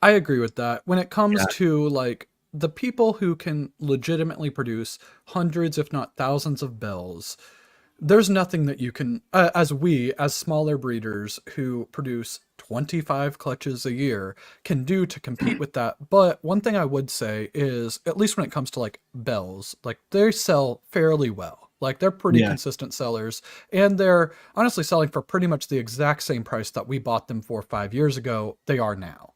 Speaker 2: I agree with that. When it comes
Speaker 1: yeah,
Speaker 2: to like the people who can legitimately produce hundreds, if not thousands of bells, there's nothing that you can, as smaller breeders who produce 25 clutches a year, can do to compete with that. But one thing I would say is, at least when it comes to like bells, like they sell fairly well. Like they're pretty
Speaker 1: yeah,
Speaker 2: consistent sellers, and they're honestly selling for pretty much the exact same price that we bought them for 5 years ago. They are now.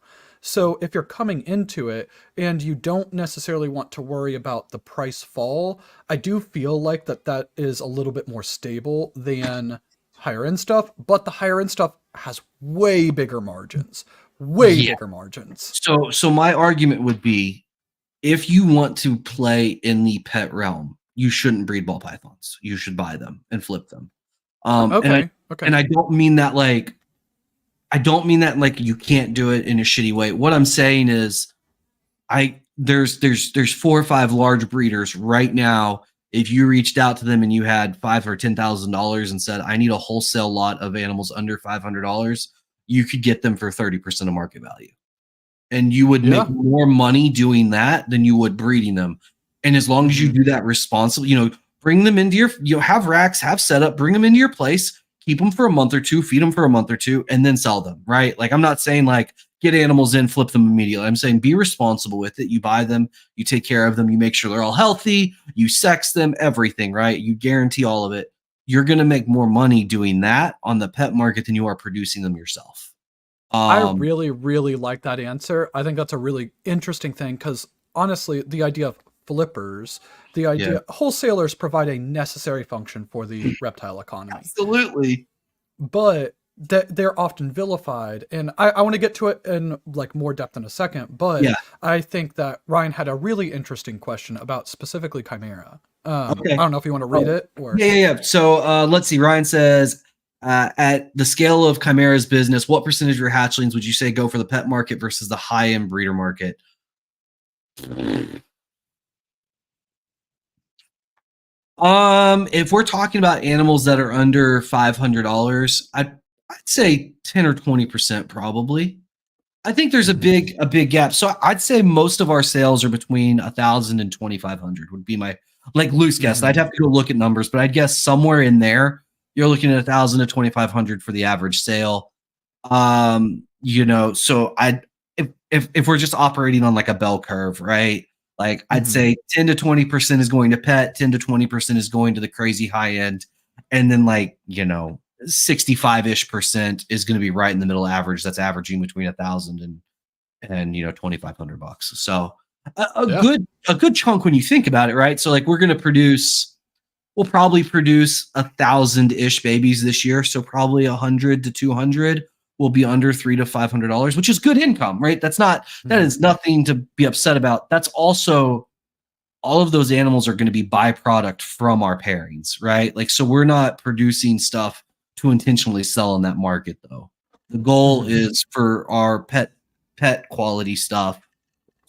Speaker 2: So if you're coming into it and you don't necessarily want to worry about the price fall, I do feel like that is a little bit more stable than higher end stuff, but the higher end stuff has way bigger margins. Way
Speaker 1: yeah.
Speaker 2: bigger margins.
Speaker 1: So my argument would be, if you want to play in the pet realm, you shouldn't breed ball pythons. You should buy them and flip them. Um, and I
Speaker 2: Okay, okay.
Speaker 1: and I don't mean that like you can't do it in a shitty way. What I'm saying is there's 4 or 5 large breeders right now. If you reached out to them and you had $5,000 or $10,000 and said, "I need a wholesale lot of animals under $500," you could get them for 30% of market value, and you would make
Speaker 2: Yeah.
Speaker 1: more money doing that than you would breeding them. And as long as you
Speaker 2: Hmm.
Speaker 1: do that responsibly, bring them into have racks, have setup, bring them into your place, keep them for a month or two, feed them for a month or two, and then sell them, right? Like I'm not saying like get animals in, flip them immediately. I'm saying be responsible with it. You buy them, you take care of them, you make sure they're all healthy, you sex them, everything, right? You guarantee all of it. You're going to make more money doing that on the pet market than you are producing them yourself.
Speaker 2: I
Speaker 1: Um,
Speaker 2: really, really like that answer. I think that's a really interesting thing because honestly, the idea of flippers, the idea wholesalers provide a necessary function for the reptile economy.
Speaker 1: Absolutely.
Speaker 2: But they're often vilified, and I want to get to it in like more depth in a second, but I think that Ryan had a really interesting question about specifically Chimera.
Speaker 1: Okay.
Speaker 2: I don't know if you want to read it or
Speaker 1: yeah. So let's see. Ryan says, at the scale of Chimera's business, what percentage of your hatchlings would you say go for the pet market versus the high-end breeder market? If we're talking about animals that are under $500, I'd say 10 or 20% probably. I think there's a big gap. So I'd say most of our sales are between 1,000 and 2,500 would be my like loose guess. I'd have to go look at numbers, but I'd guess somewhere in there you're looking at 1,000 to 2,500 for the average sale. So if we're just operating on like a bell curve, right? Like I'd say 10 to 20% is going to pet, 10 to 20% is going to the crazy high end, and then 65-ish% is going to be right in the middle average. That's averaging between 1,000 and $2,500. So a good chunk when you think about it, right? So like we'll probably produce 1,000-ish babies this year. So probably 100 to 200 will be under $300 to $500, which is good income, right? That is nothing to be upset about. That's also all of those animals are going to be byproduct from our pairings, right? Like, so we're not producing stuff to intentionally sell in that market though. The goal is for our pet quality stuff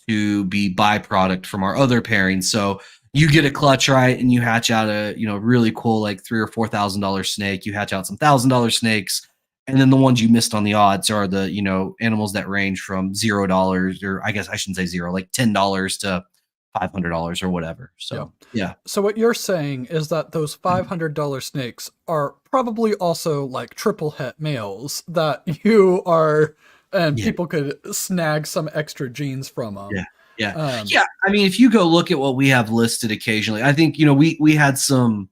Speaker 1: to be byproduct from our other pairings. So you get a clutch right and you hatch out a, really cool, like $3,000 or $4,000 snake, you hatch out some $1,000 snakes. And then the ones you missed on the odds are the, animals that range from $0, or I guess I shouldn't say zero, like $10 to $500 or whatever. So, yeah.
Speaker 2: So what you're saying is that those $500 snakes are probably also like triple het males that you are, and people could snag some extra genes from them.
Speaker 1: Yeah. I mean, if you go look at what we have listed occasionally, I think, we had some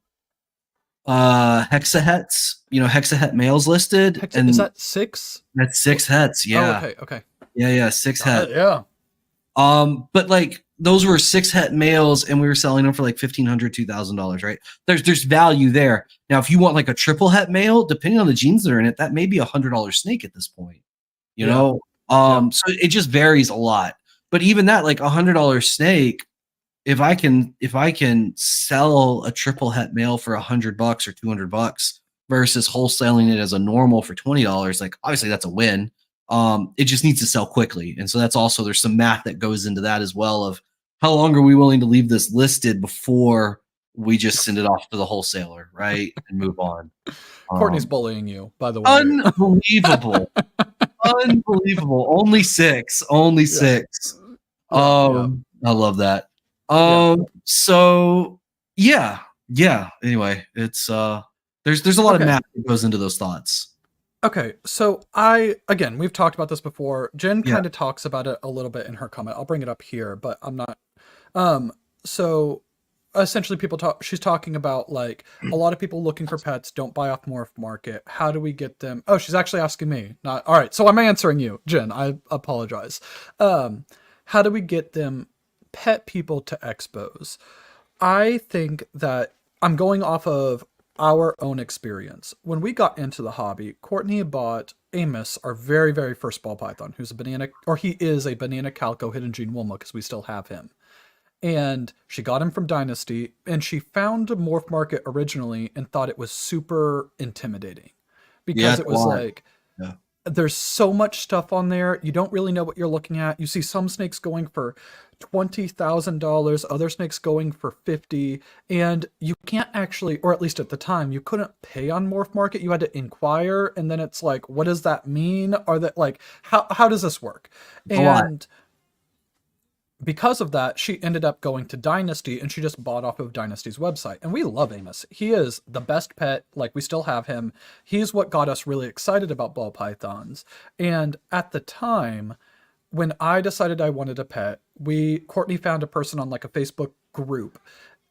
Speaker 1: hexahets, hexahet males listed. And
Speaker 2: is that 6?
Speaker 1: That's 6 hets. Yeah.
Speaker 2: Oh, okay.
Speaker 1: Yeah. 6 het.
Speaker 2: Yeah.
Speaker 1: But like those were 6 het males and we were selling them for like $1,500, $2,000, right? There's value there. Now, if you want like a triple het male, depending on the genes that are in it, that may be $100 snake at this point, So it just varies a lot. But even that, like $100 snake, if I can sell a triple het male for $100 or $200 versus wholesaling it as a normal for $20, like obviously that's a win. It just needs to sell quickly. And so that's also, there's some math that goes into that as well of how long are we willing to leave this listed before we just send it off to the wholesaler, right? And move on.
Speaker 2: Courtney's bullying you, by the way.
Speaker 1: Unbelievable. Unbelievable. Only 6. I love that. So yeah. Anyway, it's there's a lot of math that goes into those thoughts.
Speaker 2: Okay, so we've talked about this before. Jen kind of talks about it a little bit in her comment. I'll bring it up here, but I'm not. So essentially she's talking about like a lot of people looking for pets don't buy off Morph Market. How do we get them? Oh, she's actually asking me. Not all right. So I'm answering you, Jen. I apologize. How do we get them pet people to expos? I think that I'm going off of our own experience. When we got into the hobby, Courtney bought Amos, our very, very first ball python, he is a banana calico hidden gene Wilma because we still have him. And she got him from Dynasty, and she found Morph Market originally and thought it was super intimidating because it was like, there's so much stuff on there. You don't really know what you're looking at. You see some snakes going for $20,000, other snakes going for $50,000, and you can't actually, or at least at the time, you couldn't pay on Morph Market. You had to inquire, and then it's like, what does that mean? Are that like, how does this work? And because of that, she ended up going to Dynasty, and she just bought off of Dynasty's website. And we love Amos. He is the best pet. Like, we still have him. He's what got us really excited about ball pythons. And at the time, when I decided I wanted a pet, Courtney found a person on like a Facebook group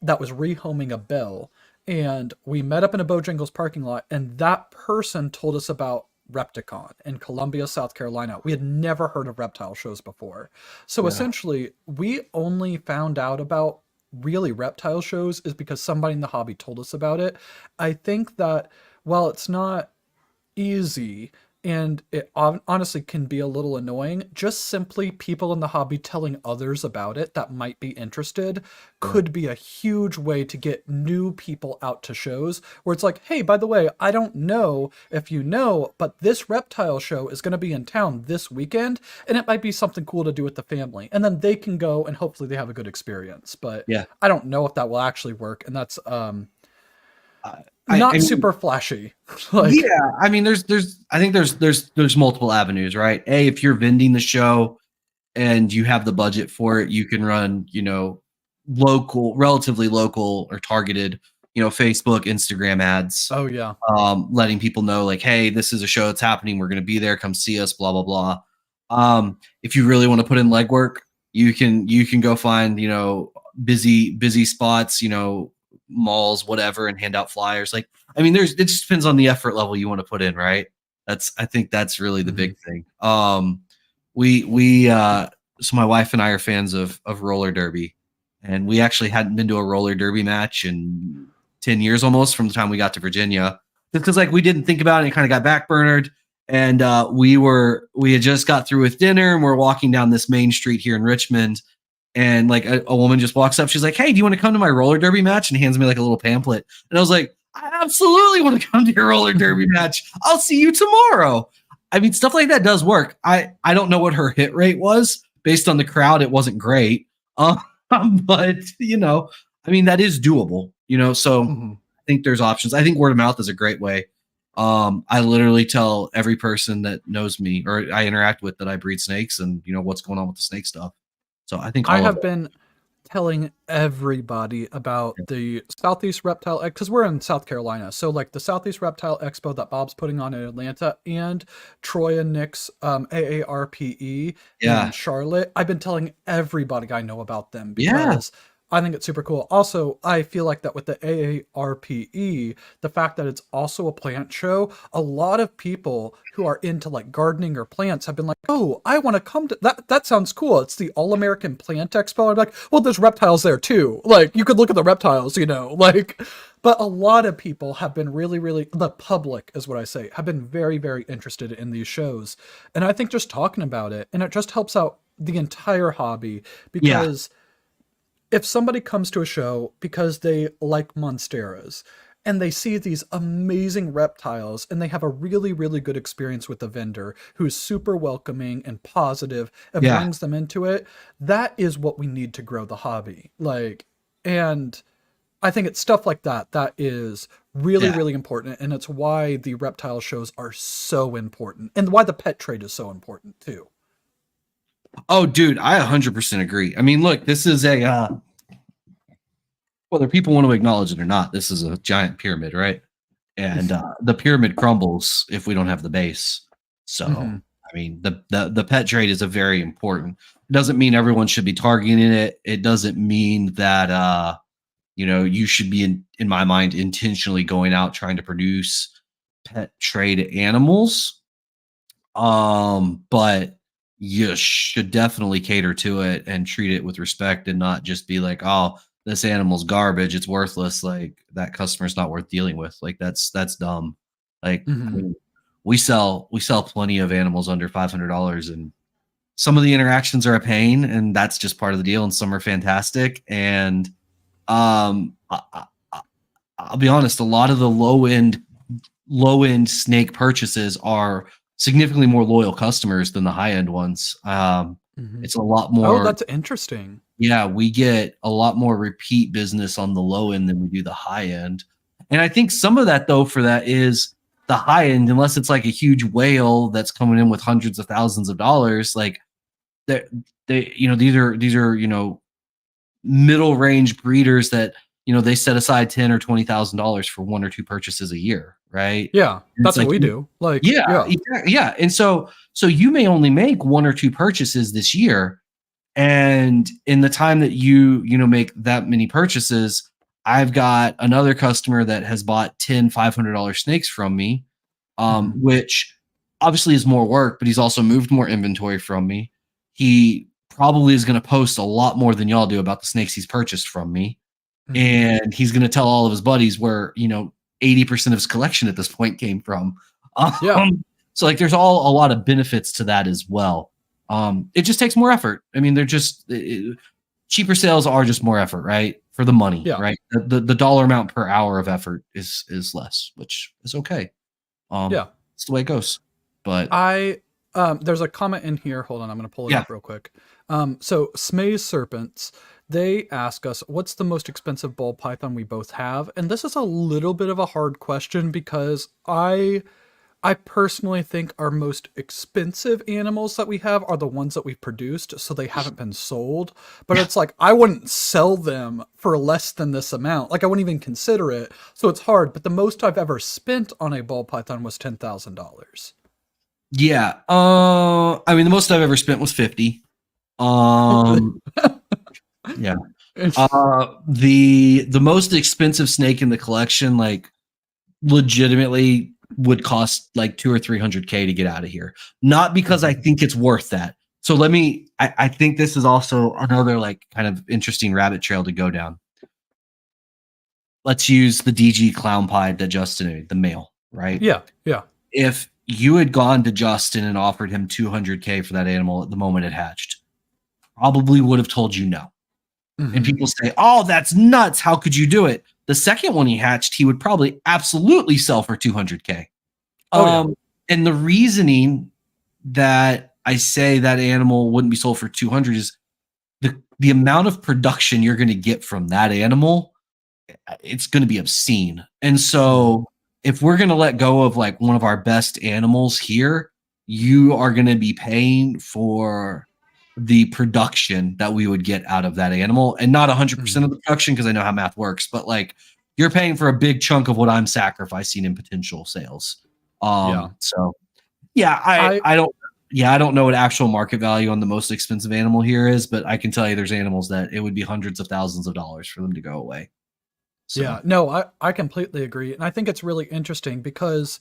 Speaker 2: that was rehoming a bell. And we met up in a Bojangles parking lot, and that person told us about Repticon in Columbia, South Carolina. We had never heard of reptile shows before. So essentially, we only found out about really reptile shows is because somebody in the hobby told us about it. I think that while it's not easy and it honestly can be a little annoying, just simply people in the hobby telling others about it that might be interested
Speaker 1: Sure.
Speaker 2: could be a huge way to get new people out to shows where it's like, hey, by the way, I don't know if you know, but this reptile show is going to be in town this weekend and it might be something cool to do with the family. And then they can go and hopefully they have a good experience. But
Speaker 1: Yeah.
Speaker 2: I don't know if that will actually work. And that's
Speaker 1: I
Speaker 2: not
Speaker 1: mean,
Speaker 2: super flashy. Like,
Speaker 1: yeah, I mean, I think there's multiple avenues, right? A, if you're vending the show and you have the budget for it, you can run, local, relatively local or targeted, Facebook, Instagram ads,
Speaker 2: oh yeah.
Speaker 1: letting people know like, hey, this is a show that's happening. We're going to be there. Come see us. Blah blah blah. If you really want to put in legwork, you can go find busy spots, malls, whatever, and hand out flyers. Like, I mean, it just depends on the effort level you want to put in, right? I think that's really the big thing. We so my wife and I are fans of roller derby, and we actually hadn't been to a roller derby match in 10 years almost from the time we got to Virginia. Just because like we didn't think about it and kind of got backburnered. And we had just got through with dinner and we're walking down this main street here in Richmond. And like a woman just walks up. She's like, hey, do you want to come to my roller derby match? And hands me like a little pamphlet. And I was like, I absolutely want to come to your roller derby match. I'll see you tomorrow. I mean, stuff like that does work. I don't know what her hit rate was. Based on the crowd, it wasn't great. But, I mean, that is doable, so I think there's options. I think word of mouth is a great way. I literally tell every person that knows me or I interact with that I breed snakes and, what's going on with the snake stuff. So I think
Speaker 2: I
Speaker 1: all of
Speaker 2: have
Speaker 1: it.
Speaker 2: been telling everybody about the Southeast Reptile because we're in South Carolina. So like the Southeast Reptile Expo that Bob's putting on in Atlanta and Troy and Nick's AARPE
Speaker 1: Yeah.
Speaker 2: in Charlotte. I've been telling everybody I know about them
Speaker 1: Yeah.
Speaker 2: because I think it's super cool. Also, I feel like that with the AARPE, the fact that it's also a plant show, a lot of people who are into like gardening or plants have been like, oh, I want to come to that. That sounds cool. It's the All American Plant Expo. I'm like, well, there's reptiles there too. Like you could look at the reptiles, like, but a lot of people have been really, really, the public is what I say, have been very, very interested in these shows. And I think just talking about it, and it just helps out the entire hobby
Speaker 1: Yeah.
Speaker 2: because if somebody comes to a show because they like monsteras and they see these amazing reptiles and they have a really, really good experience with the vendor who's super welcoming and positive and
Speaker 1: Yeah.
Speaker 2: brings them into it, that is what we need to grow the hobby. Like, and I think it's stuff like that that is really,
Speaker 1: Yeah.
Speaker 2: really important. And it's why the reptile shows are so important and why the pet trade is so important too.
Speaker 1: Oh, dude, I 100% agree. I mean, look, this is whether people want to acknowledge it or not, this is a giant pyramid, right? And the pyramid crumbles if we don't have the base. So, I mean, the pet trade is a very important. It doesn't mean everyone should be targeting it. It doesn't mean that you should be in my mind intentionally going out trying to produce pet trade animals. But you should definitely cater to it and treat it with respect and not just be like, oh, this animal's garbage, it's worthless. Like that customer's not worth dealing with. Like that's dumb. Like I mean, we sell plenty of animals under $500, and some of the interactions are a pain, and that's just part of the deal. And some are fantastic. And I'll be honest, a lot of the low end snake purchases are significantly more loyal customers than the high end ones. It's a lot more.
Speaker 2: Oh, that's interesting.
Speaker 1: Yeah, we get a lot more repeat business on the low end than we do the high end. And I think some of that though for that is the high end, unless it's like a huge whale that's coming in with hundreds of thousands of dollars, like these are middle range breeders that they set aside $10,000 or $20,000 for one or two purchases a year, right?
Speaker 2: Yeah,
Speaker 1: And
Speaker 2: that's
Speaker 1: it's
Speaker 2: what we do. Like,
Speaker 1: yeah, yeah. And so you may only make one or two purchases this year, and in the time that you make that many purchases, I've got another customer that has bought 10 $500 snakes from me, which obviously is more work, but he's also moved more inventory from me. He probably is going to post a lot more than y'all do about the snakes he's purchased from me.
Speaker 2: Mhm.
Speaker 1: And he's going to tell all of his buddies where, 80% of his collection at this point came from.
Speaker 2: Yeah.
Speaker 1: So like there's a lot of benefits to that as well. It just takes more effort. I mean, they're just cheaper sales are just more effort, right? For the money,
Speaker 2: Yeah.
Speaker 1: right? The dollar amount per hour of effort is less, which is okay.
Speaker 2: Yeah.
Speaker 1: It's the way it goes. But
Speaker 2: there's a comment in here. Hold on, I'm going to pull it
Speaker 1: Yeah.
Speaker 2: up real quick. So Smay's Serpents, they ask us, what's the most expensive ball python we both have? And this is a little bit of a hard question because I personally think our most expensive animals that we have are the ones that we've produced, so they haven't been sold. But it's like, I wouldn't sell them for less than this amount. Like, I wouldn't even consider it. So it's hard. But the most I've ever spent on a ball python was $10,000.
Speaker 1: yeah, I mean, the most I've ever spent was 50. Yeah. The most expensive snake in the collection, like, legitimately would cost like 200 or 300K to get out of here. Not because I think it's worth that. So I think this is also another like kind of interesting rabbit trail to go down. Let's use the DG clown pied that Justin made, the male, right?
Speaker 2: Yeah. Yeah.
Speaker 1: If you had gone to Justin and offered him 200K for that animal at the moment it hatched, probably would have told you no.
Speaker 2: Mhm.
Speaker 1: And people say, oh, that's nuts. How could you do it? The second one he hatched, he would probably absolutely sell for 200K. And the reasoning that I say that animal wouldn't be sold for 200 is the amount of production you're going to get from that animal. It's going to be obscene. And so if we're going to let go of like one of our best animals here, you are going to be paying for the production that we would get out of that animal, and not 100% of the production, because I know how math works, but like you're paying for a big chunk of what I'm sacrificing in potential sales. So yeah, I don't know what actual market value on the most expensive animal here is, but I can tell you there's animals that it would be hundreds of thousands of dollars for them to go away. So.
Speaker 2: Yeah, no, I completely agree. And I think it's really interesting because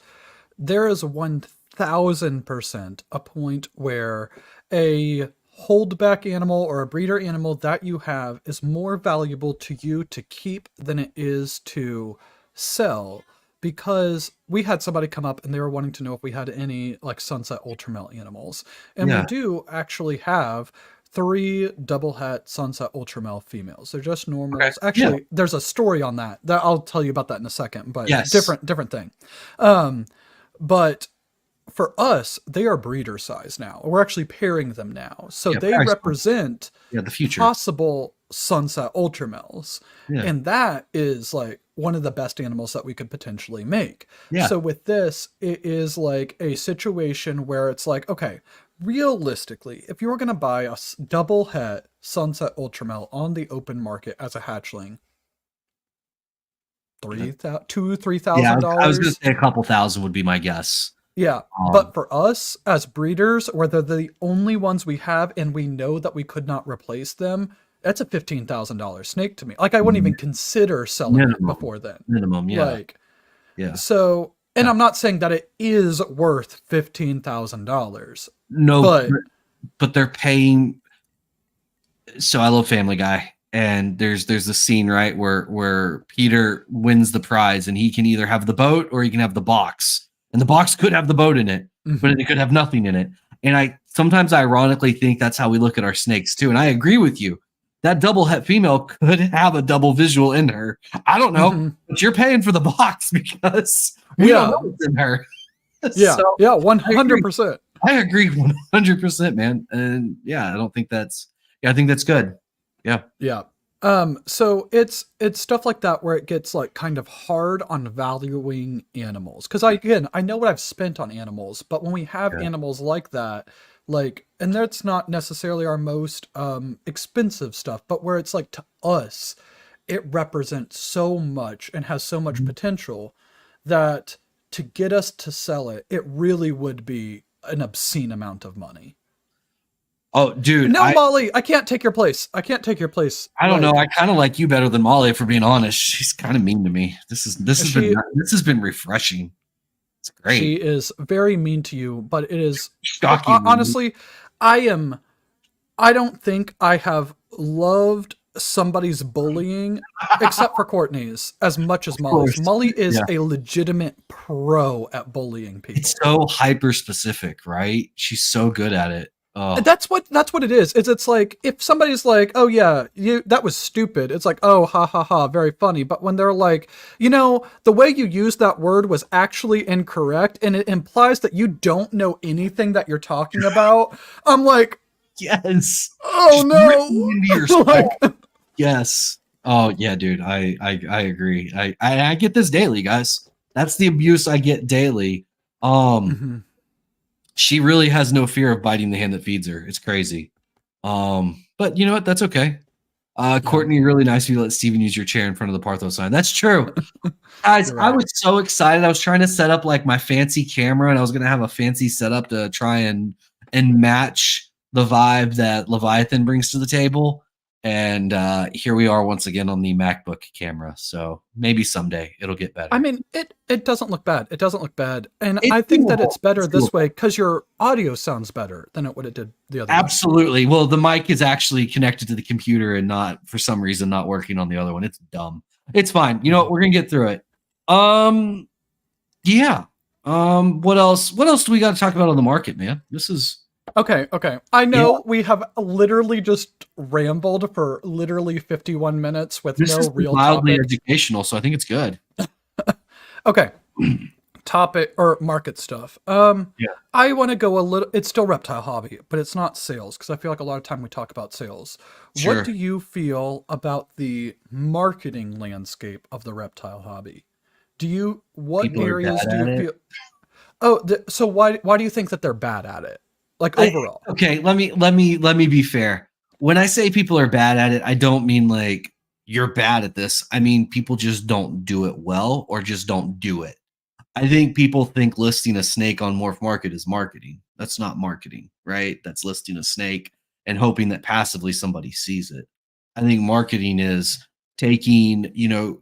Speaker 2: there is 1000% a point where a holdback animal or a breeder animal that you have is more valuable to you to keep than it is to sell. Because we had somebody come up and they were wanting to know if we had any like sunset ultramel animals. And we do actually have 3 double het sunset ultramel females. They're just normals.
Speaker 1: Okay.
Speaker 2: Actually, there's a story on that. I'll tell you about that in a second, but
Speaker 1: Yes.
Speaker 2: different thing. But for us, they are breeder size now. We're actually pairing them now. So they represent
Speaker 1: the future
Speaker 2: possible sunset ultramels.
Speaker 1: Yeah.
Speaker 2: And that is like one of the best animals that we could potentially make.
Speaker 1: Yeah.
Speaker 2: So with this, it is like a situation where it's like, okay, realistically, if you were going to buy a double het sunset ultramel on the open market as a hatchling, $3,000.
Speaker 1: Yeah, I was going to say a couple thousand would be my guess.
Speaker 2: Yeah, but for us as breeders, where they're the only ones we have and we know that we could not replace them, that's a $15,000 snake to me. Like I wouldn't even consider selling it before then.
Speaker 1: Minimum, yeah.
Speaker 2: Like, yeah. So, and I'm not saying that it is worth $15,000.
Speaker 1: No, but they're paying. So I love Family Guy, and there's the scene, right, where Peter wins the prize, and he can either have the boat or he can have the box. And the box could have the boat in it, but it could have nothing in it. And I sometimes ironically think that's how we look at our snakes too. And I agree with you. That double het female could have a double visual in her. I don't know, but you're paying for the box because we don't know what's in her.
Speaker 2: Yeah, so, 100%.
Speaker 1: I agree 100%, man. And yeah, I think that's good. Yeah.
Speaker 2: Yeah. So it's stuff like that where it gets like kind of hard on valuing animals. Cause I know what I've spent on animals, but when we have animals like that, like, and that's not necessarily our most expensive stuff, but where it's like to us, it represents so much and has so much potential that to get us to sell it, it really would be an obscene amount of money.
Speaker 1: Oh, dude.
Speaker 2: No, Molly, I can't take your place. I
Speaker 1: don't know. I kind of like you better than Molly, for being honest. She's kind of mean to me. This has been refreshing. It's great.
Speaker 2: She is very mean to you, but it is
Speaker 1: shocking.
Speaker 2: Honestly, I am I don't think I have loved somebody's bullying, except for Courtney's, as much as
Speaker 1: Of
Speaker 2: Molly's.
Speaker 1: course.
Speaker 2: Molly is
Speaker 1: Yeah.
Speaker 2: a legitimate pro at bullying
Speaker 1: It's
Speaker 2: people.
Speaker 1: so hyper specific, right? She's so good at it. Oh,
Speaker 2: That's what it is. It's like if somebody's like, "Oh yeah, you that was stupid." It's like, "Oh, ha ha ha, very funny." But when they're like, the way you used that word was actually incorrect and it implies that you don't know anything that you're talking about. I'm like,
Speaker 1: yes.
Speaker 2: "Oh
Speaker 1: Just ripping into your
Speaker 2: no." Like
Speaker 1: soul. Yes. Oh yeah, dude. I agree. I get this daily, guys. That's the abuse I get daily. Um,
Speaker 2: Mhm.
Speaker 1: she really has no fear of biting the hand that feeds her. It's crazy. But you know what? That's okay.
Speaker 2: Yeah,
Speaker 1: Courtney, really nice of you to let Steven use your chair in front of the Partho sign. That's true. Guys,
Speaker 2: you're
Speaker 1: I
Speaker 2: right.
Speaker 1: was so excited. I was trying to set up like my fancy camera and I was gonna have a fancy setup to try and match the vibe that Leviathan brings to the table. And here we are once again on the MacBook camera. So maybe someday it'll get
Speaker 2: I
Speaker 1: better.
Speaker 2: mean, it doesn't look bad. It doesn't look bad. And
Speaker 1: It's
Speaker 2: I think that
Speaker 1: doable.
Speaker 2: it's better
Speaker 1: It's
Speaker 2: this
Speaker 1: doable.
Speaker 2: way cuz your audio sounds better than what it did the other way.
Speaker 1: Absolutely. Well, the mic is actually connected to the computer and not for some reason not working on the other one. It's dumb. It's fine. You know what?
Speaker 2: Mhm.
Speaker 1: We're gonna get through it. Um, yeah. What else? What else do we got to talk about on the market, man? This is
Speaker 2: Okay. I
Speaker 1: yeah.
Speaker 2: know we have literally just rambled for literally 51 minutes with
Speaker 1: This
Speaker 2: no
Speaker 1: has been
Speaker 2: real
Speaker 1: mildly
Speaker 2: topic.
Speaker 1: educational, so I think it's good.
Speaker 2: Okay, topic or market stuff.
Speaker 1: Yeah.
Speaker 2: I want to go a little. It's still reptile hobby, but it's not sales because I feel like a lot of time we talk about sales. What
Speaker 1: Sure.
Speaker 2: do you feel about the marketing landscape of the reptile hobby? What
Speaker 1: People are
Speaker 2: areas
Speaker 1: bad
Speaker 2: do
Speaker 1: at
Speaker 2: you
Speaker 1: it.
Speaker 2: feel? Oh, so why do you think that they're bad at it? Like
Speaker 1: I
Speaker 2: overall?
Speaker 1: okay, let me be fair. When I say people are bad at it, I don't mean like you're bad at this. I mean people just don't do it well or just don't do it. I think people think listing a snake on Morph Market is marketing. That's not marketing, right? That's listing a snake and hoping that passively somebody sees it. I think marketing is taking,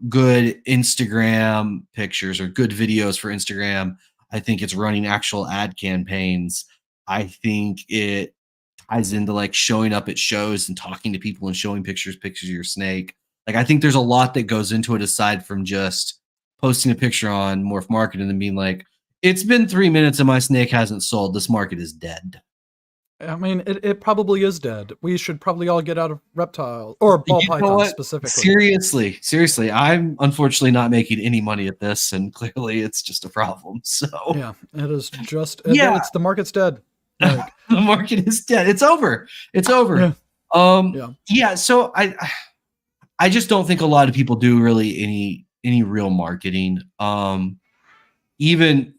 Speaker 1: good Instagram pictures or good videos for Instagram. I think it's running actual ad campaigns. I think it ties into like showing up at shows and talking to people and showing pictures of your snake. Like I think there's a lot that goes into it aside from just posting a picture on Morph Market and then being like, "It's been 3 minutes and my snake hasn't sold. This market is dead."
Speaker 2: I mean, it probably is dead. We should probably all get out of reptile or ball
Speaker 1: You know
Speaker 2: pythons
Speaker 1: what?
Speaker 2: specifically.
Speaker 1: Seriously, I'm unfortunately not making any money at this, and clearly it's just a problem. So
Speaker 2: Yeah, it is just
Speaker 1: yeah,
Speaker 2: it's the market's dead. Like,
Speaker 1: the market is dead. It's over. It's over.
Speaker 2: yeah, yeah.
Speaker 1: Yeah. So I just don't think a lot of people do really any real marketing. Even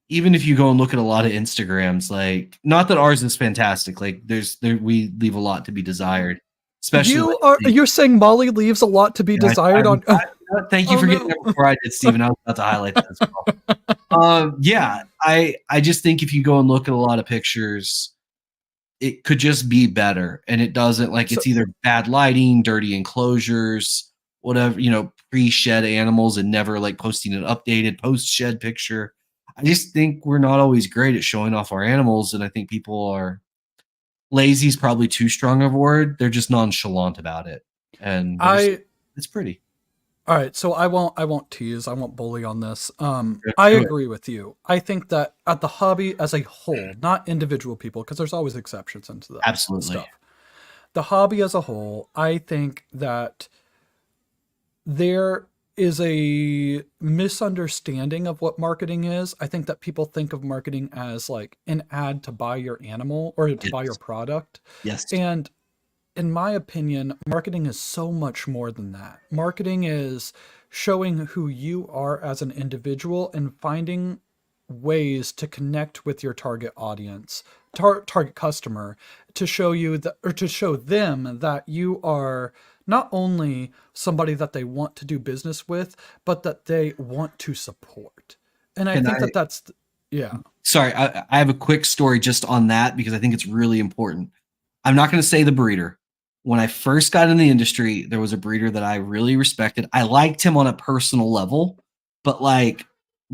Speaker 1: even if you go and look at a lot of Instagrams, like not that ours is fantastic, like we leave a lot to be desired, especially when
Speaker 2: You're saying Molly leaves a lot to be
Speaker 1: yeah,
Speaker 2: desired on.
Speaker 1: thank you
Speaker 2: Oh
Speaker 1: for getting there
Speaker 2: no.
Speaker 1: before I did, Steven. I was about to highlight that as well. Yeah, I just think if you go and look at a lot of pictures, it could just be better, and it doesn't like
Speaker 2: So
Speaker 1: it's either bad lighting, dirty enclosures, whatever, pre-shed animals and never like posting an updated post-shed picture. I just think we're not always great at showing off our animals, and I think people are lazy is probably too strong of a word. They're just nonchalant about it, and
Speaker 2: I
Speaker 1: it's pretty.
Speaker 2: all right. So I won't tease. I won't bully on this.
Speaker 1: Let's
Speaker 2: I
Speaker 1: do it.
Speaker 2: agree with you. I think that at the hobby as a whole, not individual people, because there's always exceptions into that
Speaker 1: Absolutely.
Speaker 2: stuff. The hobby as a whole, I think that there is a misunderstanding of what marketing is. I think that people think of marketing as like an ad to buy your animal or to buy your
Speaker 1: Yes.
Speaker 2: product.
Speaker 1: Yes.
Speaker 2: And in my opinion, marketing is so much more than that. Marketing is showing who you are as an individual and finding ways to connect with your target audience, target customer, to show you that or to show them that you are not only somebody that they want to do business with, but that they want to support. And I
Speaker 1: Can
Speaker 2: think
Speaker 1: I
Speaker 2: that yeah.
Speaker 1: sorry, I have a quick story just on that because I think it's really important. I'm not going to say the breeder. When I first got in the industry, there was a breeder that I really respected. I liked him on a personal level, but like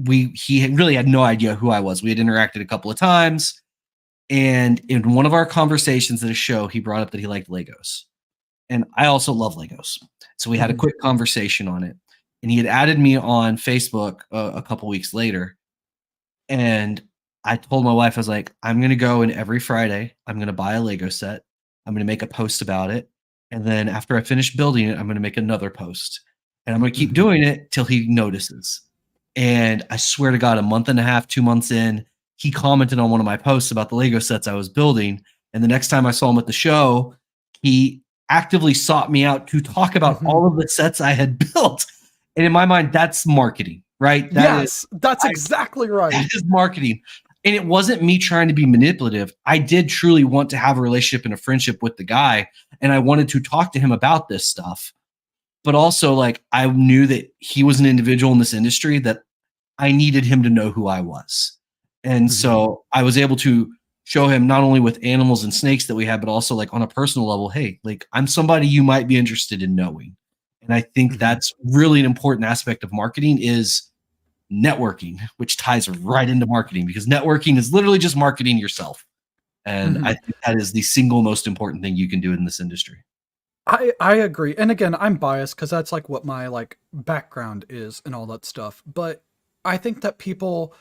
Speaker 1: he really had no idea who I was. We had interacted a couple of times. And in one of our conversations at a show, he brought up that he liked Legos. And I also love Legos. So we had a quick conversation on it. And he had added me on Facebook a couple weeks later. And I told my wife, I was like, I'm going to go in every Friday. I'm going to buy a Lego set. I'm going to make a post about it. And then after I finish building it, I'm going to make another post. And I'm going to keep doing it till he notices. And I swear to God, a month and a half, 2 months in, he commented on one of my posts about the Lego sets I was building. And the next time I saw him at the show, he actively sought me out to talk about all of the sets I had built. And in my mind, that's marketing, right?
Speaker 2: That's exactly right.
Speaker 1: That is marketing. And it wasn't me trying to be manipulative. I did truly want to have a relationship and a friendship with the guy. And I wanted to talk to him about this stuff. But also, like, I knew that he was an individual in this industry that I needed him to know who I was. And so I was able to show him not only with animals and snakes that we had, but also like on a personal level, hey, like I'm somebody you might be interested in knowing. And I think that's really an important aspect of marketing is networking, which ties right into marketing because networking is literally just marketing yourself. And I think that is the single most important thing you can do in this industry.
Speaker 2: I agree. And again, I'm biased because that's like what my like background is and all that stuff. But I think that people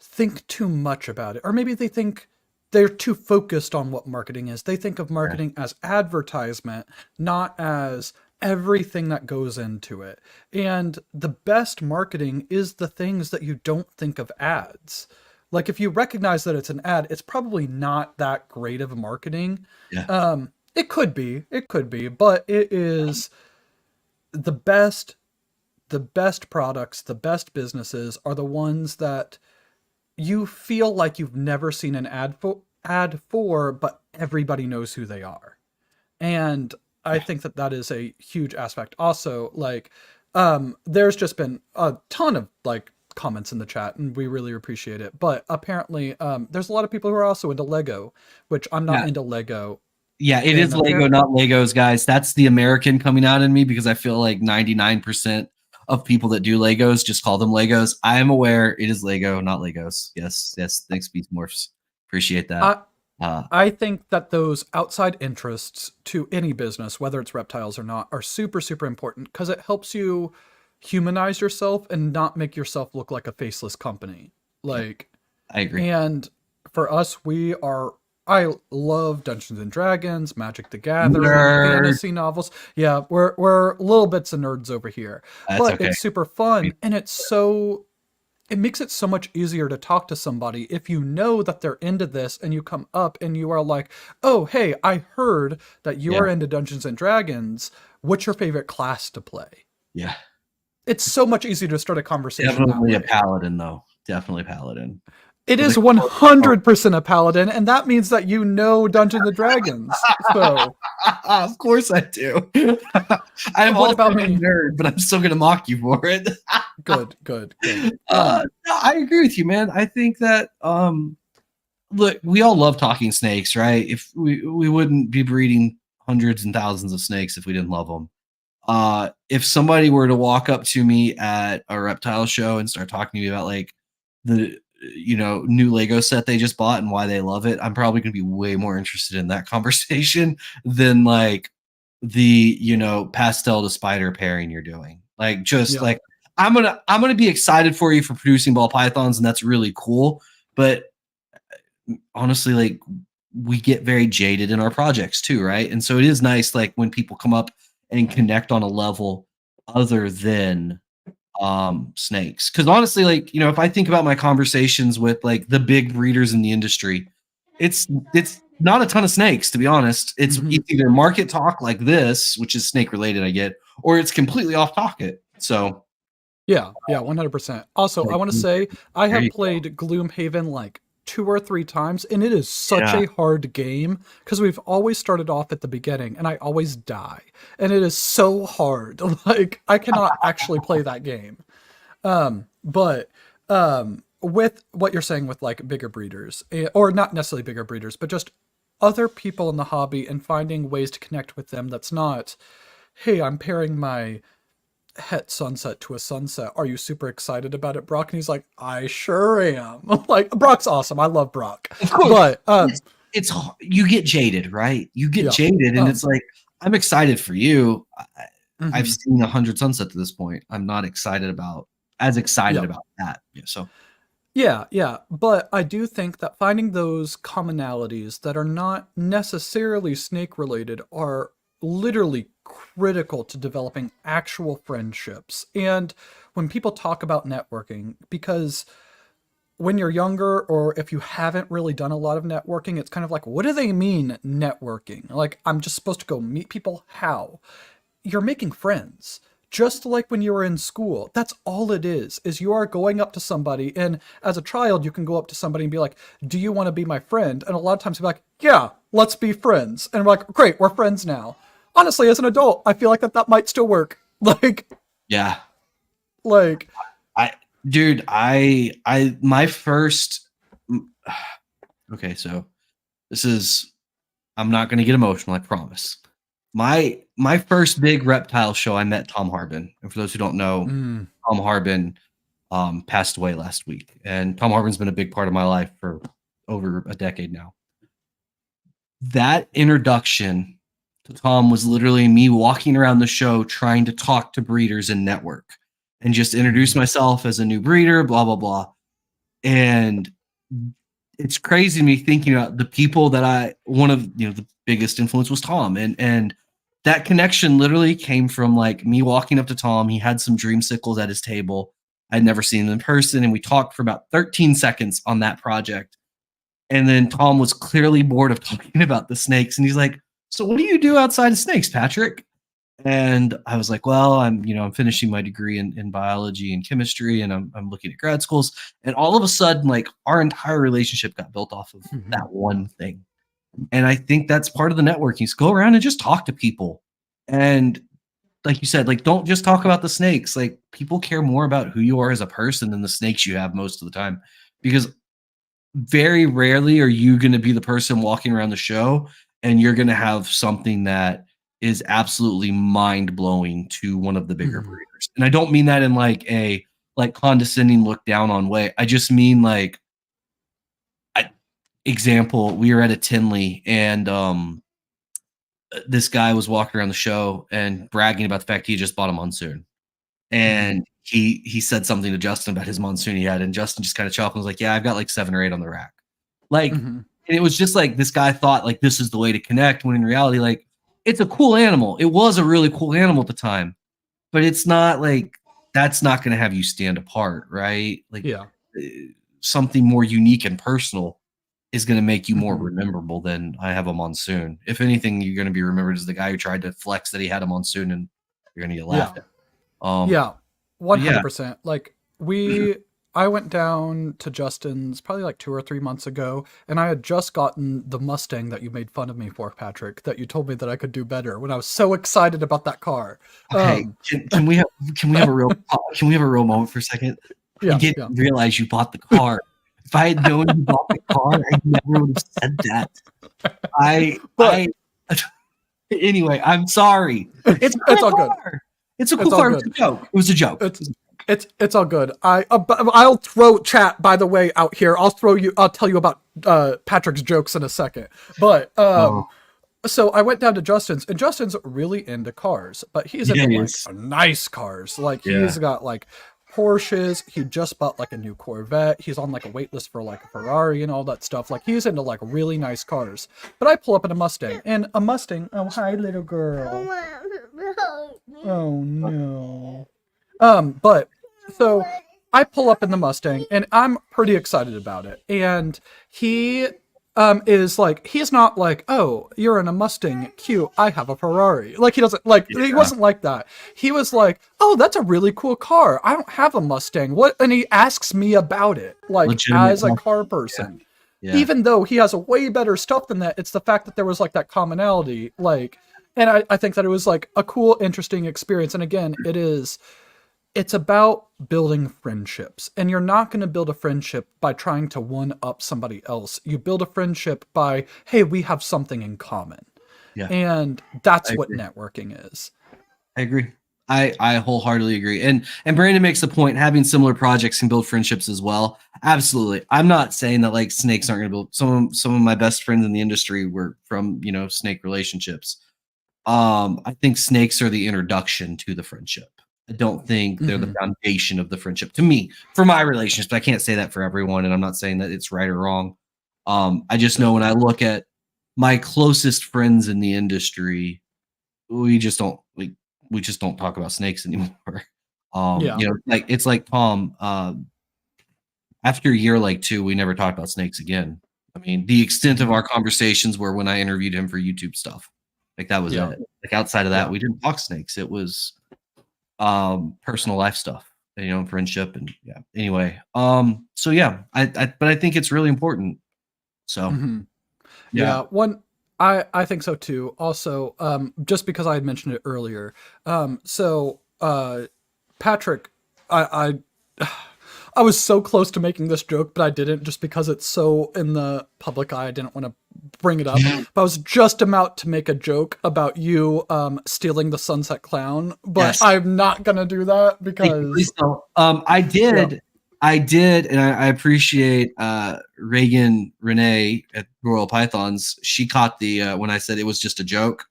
Speaker 2: think too much about it, or maybe they think they're too focused on what marketing is. They think of marketing as advertisement, not as everything that goes into it. And the best marketing is the things that you don't think of ads. Like if you recognize that it's an ad, it's probably not that great of a marketing. It could be, but it is the best products, the best businesses are the ones that you feel like you've never seen an ad for, but everybody knows who they are. And I think that is a huge aspect. Also, like, there's just been a ton of like comments in the chat and we really appreciate it. But apparently, there's a lot of people who are also into Lego, which I'm not into Lego.
Speaker 1: Yeah, it is Lego, not Legos, guys. That's the American coming out in me because I feel like 99% of people that do Legos just call them Legos. I am aware it is Lego, not Legos. Yes. Thanks, Beast Morphs. Appreciate that.
Speaker 2: I think that those outside interests to any business, whether it's reptiles or not, are super, super important because it helps you humanize yourself and not make yourself look like a faceless company. Like,
Speaker 1: I agree.
Speaker 2: And for us, I love Dungeons and Dragons, Magic the Gathering, fantasy novels. Yeah, we're little bits of nerds over here. But it's super fun and it makes it so much easier to talk to somebody if you know that they're into this and you come up and you are like, "Oh, hey, I heard that you are into Dungeons and Dragons. What's your favorite class to play?"
Speaker 1: Yeah.
Speaker 2: It's so much easier to start a conversation.
Speaker 1: Definitely a paladin though. Definitely paladin.
Speaker 2: It is 100% a paladin, and that means that you know Dungeons and Dragons. So,
Speaker 1: of course I do. I'm
Speaker 2: what about me?
Speaker 1: A nerd, but I'm still going to mock you for it.
Speaker 2: Good.
Speaker 1: No, I agree with you, man. I think that look, we all love talking snakes, right? If we wouldn't be breeding hundreds and thousands of snakes if we didn't love them. If somebody were to walk up to me at a reptile show and start talking to me about like the new Lego set they just bought and why they love it, I'm probably going to be way more interested in that conversation than like the pastel to spider pairing you're doing. Like like I'm gonna be excited for you for producing ball pythons, and that's really cool. But honestly, like we get very jaded in our projects too, right? And so it is nice like when people come up and connect on a level other than snakes. Because honestly, like if I think about my conversations with like the big breeders in the industry, it's not a ton of snakes, to be honest. It's either market talk like this, which is snake related, I get, or it's completely off topic. So
Speaker 2: yeah, 100%. Also, I want to say I have played Gloomhaven like 2 or 3 times, and it is such a hard game because we've always started off at the beginning, and I always die, and it is so hard. Like I cannot actually play that game. But with what you're saying with like bigger breeders, or not necessarily bigger breeders, but just other people in the hobby and finding ways to connect with them. That's not, hey, I'm pairing my het sunset to a sunset. Are you super excited about it, Brock? And he's like, I sure am. Like, Brock's awesome. I love Brock.
Speaker 1: Of course,
Speaker 2: But
Speaker 1: it's you get jaded, right? You get
Speaker 2: yeah.
Speaker 1: jaded, and it's like I'm excited for you. I've
Speaker 2: Mhm.
Speaker 1: seen 100 sunsets to this point. I'm not excited about
Speaker 2: Yeah.
Speaker 1: about that. Yeah, so
Speaker 2: Yeah, yeah. But I do think that finding those commonalities that are not necessarily snake related are literally critical to developing actual friendships. And when people talk about networking, because when you're younger or if you haven't really done a lot of networking, it's kind of like, what do they mean networking? Like, I'm just supposed to go meet people? How? You're making friends. Just like when you were in school. That's all it is you are going up to somebody, and as a child, you can go up to somebody and be like, do you want to be my friend? And a lot of times you're like, yeah, let's be friends. And we're like, great, we're friends now. Honestly, as an adult, I feel like that might still work.
Speaker 1: yeah.
Speaker 2: Like,
Speaker 1: I dude, I my first okay, so this is I'm not gonna get emotional, I promise. My first big reptile show, I met Tom Harbin. And for those who don't know,
Speaker 2: mm,
Speaker 1: Tom Harbin passed away last week. And Tom Harbin's been a big part of my life for over a decade now. That introduction to Tom was literally me walking around the show trying to talk to breeders and network and just introduce myself as a new breeder, blah, blah, blah. And it's crazy to me thinking about the people that one of the biggest influence was Tom. And that connection literally came from like me walking up to Tom. He had some dreamsicles at his table. I'd never seen him in person. And we talked for about 13 seconds on that project. And then Tom was clearly bored of talking about the snakes. And he's like, so what do you do outside of snakes, Patrick? And I was like, well, I'm finishing my degree in biology and chemistry, and I'm looking at grad schools. And all of a sudden, like our entire relationship got built off of that one thing. And I think that's part of the networking is go around and just talk to people. And like you said, like don't just talk about the snakes. Like people care more about who you are as a person than the snakes you have most of the time. Because very rarely are you going to be the person walking around the show and you're going to have something that is absolutely mind blowing to one of the bigger breeders. And I don't mean that in like a condescending look down on way. I just mean like example, we were at a Tinley and this guy was walking around the show and bragging about the fact he just bought a monsoon. And he said something to Justin about his monsoon he had, and Justin just kind of chuckled and was like, yeah, I've got like 7 or 8 on the rack. Like, and it was just like this guy thought like this is the way to connect, when in reality, like it's a cool animal. It was a really cool animal at the time, but it's not like that's not going to have you stand apart, right? Like,
Speaker 2: yeah.
Speaker 1: something more unique and personal is going to make you more rememberable than I have a monsoon. If anything, you're going to be remembered as the guy who tried to flex that he had a monsoon, and you're going to get laughed at.
Speaker 2: Yeah,
Speaker 1: Yeah.
Speaker 2: 100%. Like I went down to Justin's probably like 2 or 3 months ago, and I had just gotten the Mustang that you made fun of me for, Patrick, that you told me that I could do better when I was so excited about that car.
Speaker 1: Okay, can we have a real moment for a second?
Speaker 2: Yeah,
Speaker 1: I didn't realize you bought the car. If I had known you bought the car, I never would have said that. Anyway, I'm sorry. It's
Speaker 2: all good.
Speaker 1: It's a cool car. It's a joke. It was a joke.
Speaker 2: It's all good. I'll throw chat, by the way, out here. I'll tell you about Patrick's jokes in a second. But so I went down to Justin's, and Justin's really into cars, but he's into like nice cars. Like he's got like Porsches. He just bought like a new Corvette. He's on like a wait list for like a Ferrari and all that stuff. Like he's into like really nice cars. But I pull up in a Mustang, and a Mustang. Oh, hi, little girl. Oh no. But so I pull up in the Mustang, and I'm pretty excited about it. And he is like, he's not like, oh, you're in a Mustang, cute, I have a Ferrari. Like he doesn't like he wasn't like that. He was like, oh, that's a really cool car. I don't have a Mustang. What? And he asks me about it, like legitimate as a car person. Yeah. Even though he has a way better stuff than that, it's the fact that there was like that commonality, like, and I think that it was like a cool, interesting experience. And again, it's about building friendships, and you're not going to build a friendship by trying to one up somebody else. You build a friendship by, hey, we have something in common. Yeah. And that's what networking is.
Speaker 1: I agree. I wholeheartedly agree. And Brandon makes the point, having similar projects can build friendships as well. Absolutely. I'm not saying that like snakes aren't going to build. Some of my best friends in the industry were from, snake relationships. I think snakes are the introduction to the friendship. I don't think they're the foundation of the friendship to me, for my relationships, but I can't say that for everyone. And I'm not saying that it's right or wrong. I just know when I look at my closest friends in the industry, we just don't talk about snakes anymore. Like it's like Tom, after year like 2, we never talked about snakes again. I mean, the extent of our conversations were when I interviewed him for YouTube stuff. Like that was it. Like outside of that, we didn't talk snakes. It was personal life stuff, friendship and Anyway, so but I think it's really important. So
Speaker 2: I think so too. Also, just because I had mentioned it earlier. Patrick, I was so close to making this joke, but I didn't, just because it's so in the public eye. I didn't want to bring it up. But I was just about to make a joke about you stealing the Sunset Clown, but I'm not gonna do that because
Speaker 1: please don't. I did. And I appreciate Reagan Renee at Royal Pythons. She caught the when I said it was just a joke.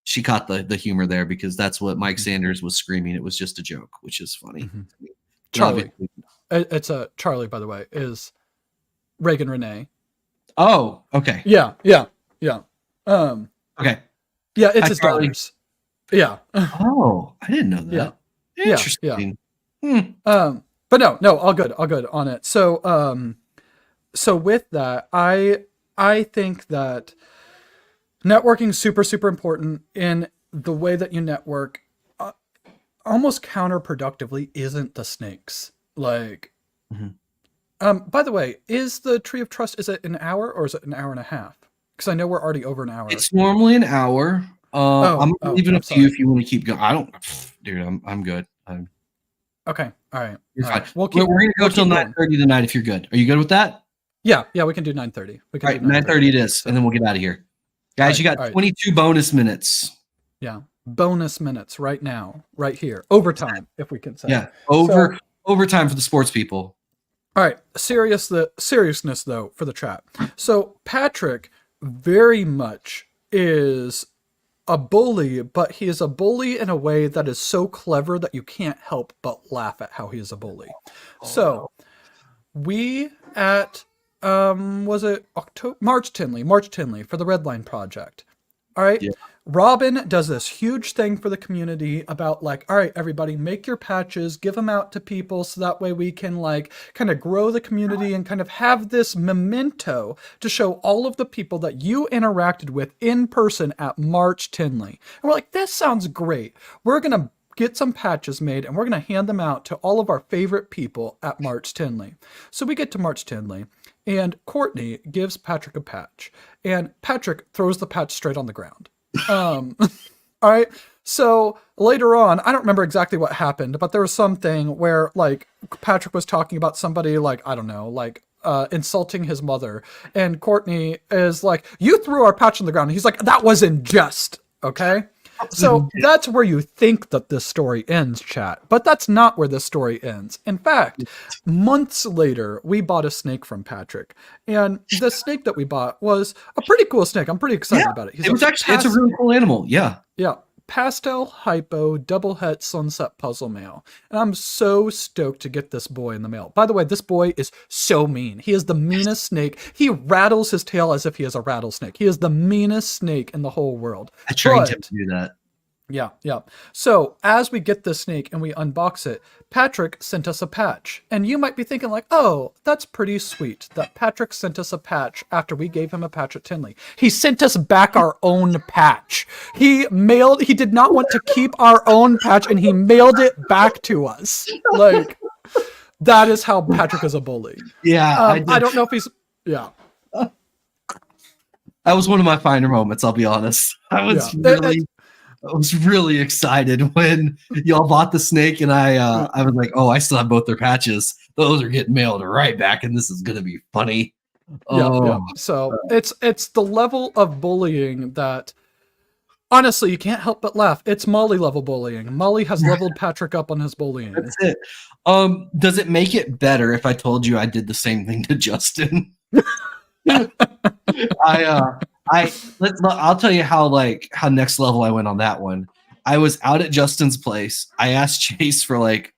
Speaker 1: She caught the humor there, because that's what Mike Sanders was screaming. It was just a joke, which is funny.
Speaker 2: Charlie. It's a Charlie, by the way, is Reagan Renee.
Speaker 1: Oh, okay.
Speaker 2: Yeah.
Speaker 1: Okay.
Speaker 2: Yeah, it's his daughters. Yeah.
Speaker 1: Oh, I didn't know that.
Speaker 2: Yeah.
Speaker 1: Interesting.
Speaker 2: But no, all good on it. So with that, I think that networking is super, super important in the way that you network. Almost counterproductively isn't the snakes. Like, by the way, is the Tree of Trust, is it an hour or is it an hour and a half? Because I know we're already over an hour.
Speaker 1: It's normally an hour. I'm leaving it up to you if you want to keep going. I don't, dude. I'm good.
Speaker 2: Okay. All right.
Speaker 1: You're fine.
Speaker 2: We're
Speaker 1: gonna go till 9:30 tonight if you're good. Are you good with that?
Speaker 2: Yeah. We can do 9:30. We can.
Speaker 1: All right, 9:30 it is, and then we'll get out of here, guys. You got 22 bonus minutes.
Speaker 2: Yeah, bonus minutes right now, right here, overtime, if we can say.
Speaker 1: Yeah, overtime for the sports people.
Speaker 2: All right, seriousness though for the chat. So Patrick very much is a bully, but he is a bully in a way that is so clever that you can't help but laugh at how he is a bully. So we at was it March Tinley for the Red Line Project. All right. Yeah. Robin does this huge thing for the community about like, all right, everybody make your patches, give them out to people. So that way we can like kind of grow the community and kind of have this memento to show all of the people that you interacted with in person at March Tinley. And we're like, this sounds great. We're going to get some patches made and we're going to hand them out to all of our favorite people at March Tinley. So we get to March Tinley and Courtney gives Patrick a patch and Patrick throws the patch straight on the ground. All right. So later on, I don't remember exactly what happened, but there was something where like Patrick was talking about somebody like, I don't know, like insulting his mother. And Courtney is like, you threw our patch on the ground. And he's like, that wasn't just. Okay. So that's where you think that this story ends, chat. But that's not where this story ends. In fact, months later, we bought a snake from Patrick. And the snake that we bought was a pretty cool snake. I'm pretty excited about it.
Speaker 1: It's a really cool animal. Yeah.
Speaker 2: Yeah. Pastel Hypo Double Het Sunset Puzzle Male. And I'm so stoked to get this boy in the mail. By the way, this boy is so mean. He is the meanest snake. He rattles his tail as if he is a rattlesnake. He is the meanest snake in the whole world.
Speaker 1: I trained him to do that.
Speaker 2: Yeah. So as we get this snake and we unbox it, Patrick sent us a patch. And you might be thinking like, oh, that's pretty sweet that Patrick sent us a patch after we gave him a patch at Tinley. He sent us back our own patch. He did not want to keep our own patch and he mailed it back to us. Like, that is how Patrick is a bully.
Speaker 1: Yeah.
Speaker 2: I don't know if he's, yeah.
Speaker 1: That was one of my finer moments, I'll be honest. I was really excited when y'all bought the snake, and I was like, "Oh, I still have both their patches. Those are getting mailed right back, and this is gonna be funny."
Speaker 2: Yeah. So it's the level of bullying that Honestly, you can't help but laugh. It's Molly level bullying. Molly has leveled Patrick up on his bullying.
Speaker 1: That's it. Does it make it better if I told you I did the same thing to Justin? I'll tell you how next level I went on that one. I was out at Justin's place. I asked Chase for like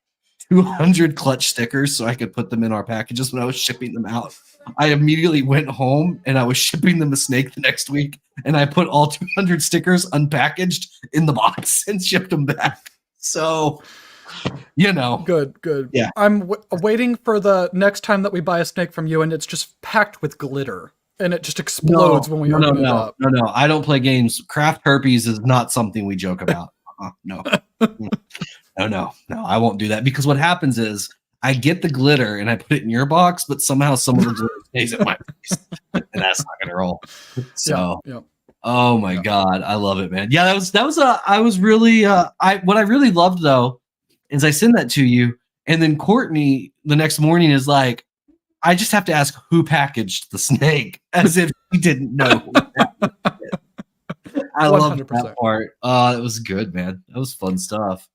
Speaker 1: 200 clutch stickers so I could put them in our packages when I was shipping them out. I immediately went home and I was shipping them a snake the next week, and I put all 200 stickers unpackaged in the box and shipped them back. So,
Speaker 2: Good.
Speaker 1: Yeah.
Speaker 2: I'm waiting for the next time that we buy a snake from you, and it's just packed with glitter, and it just explodes when we open it up.
Speaker 1: No. I don't play games. Craft herpes is not something we joke about. No. No. I won't do that, because what happens is I get the glitter and I put it in your box, but somehow some of the glitter stays at my place, and that's not gonna roll. So, oh my God, I love it, man. Yeah, I was really what I really loved though is I send that to you, and then Courtney the next morning is like, I just have to ask who packaged the snake, as if he didn't know. I love that part. It was good, man. That was fun stuff.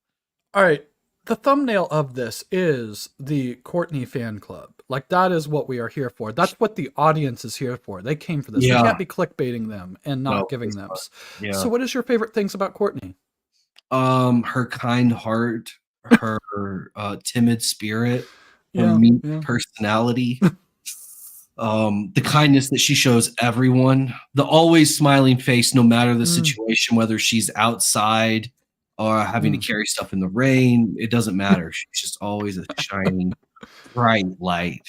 Speaker 2: All right. The thumbnail of this is the Courtney fan club. Like, that is what we are here for. That's what the audience is here for. They came for this.
Speaker 1: Yeah.
Speaker 2: We can't be clickbaiting them and not giving them. Yeah. So what is your favorite things about Courtney?
Speaker 1: Her kind heart, her timid spirit, her meek personality, the kindness that she shows everyone, the always smiling face no matter the situation, whether she's outside or having to carry stuff in the rain. It doesn't matter. She's just always a shining, bright light.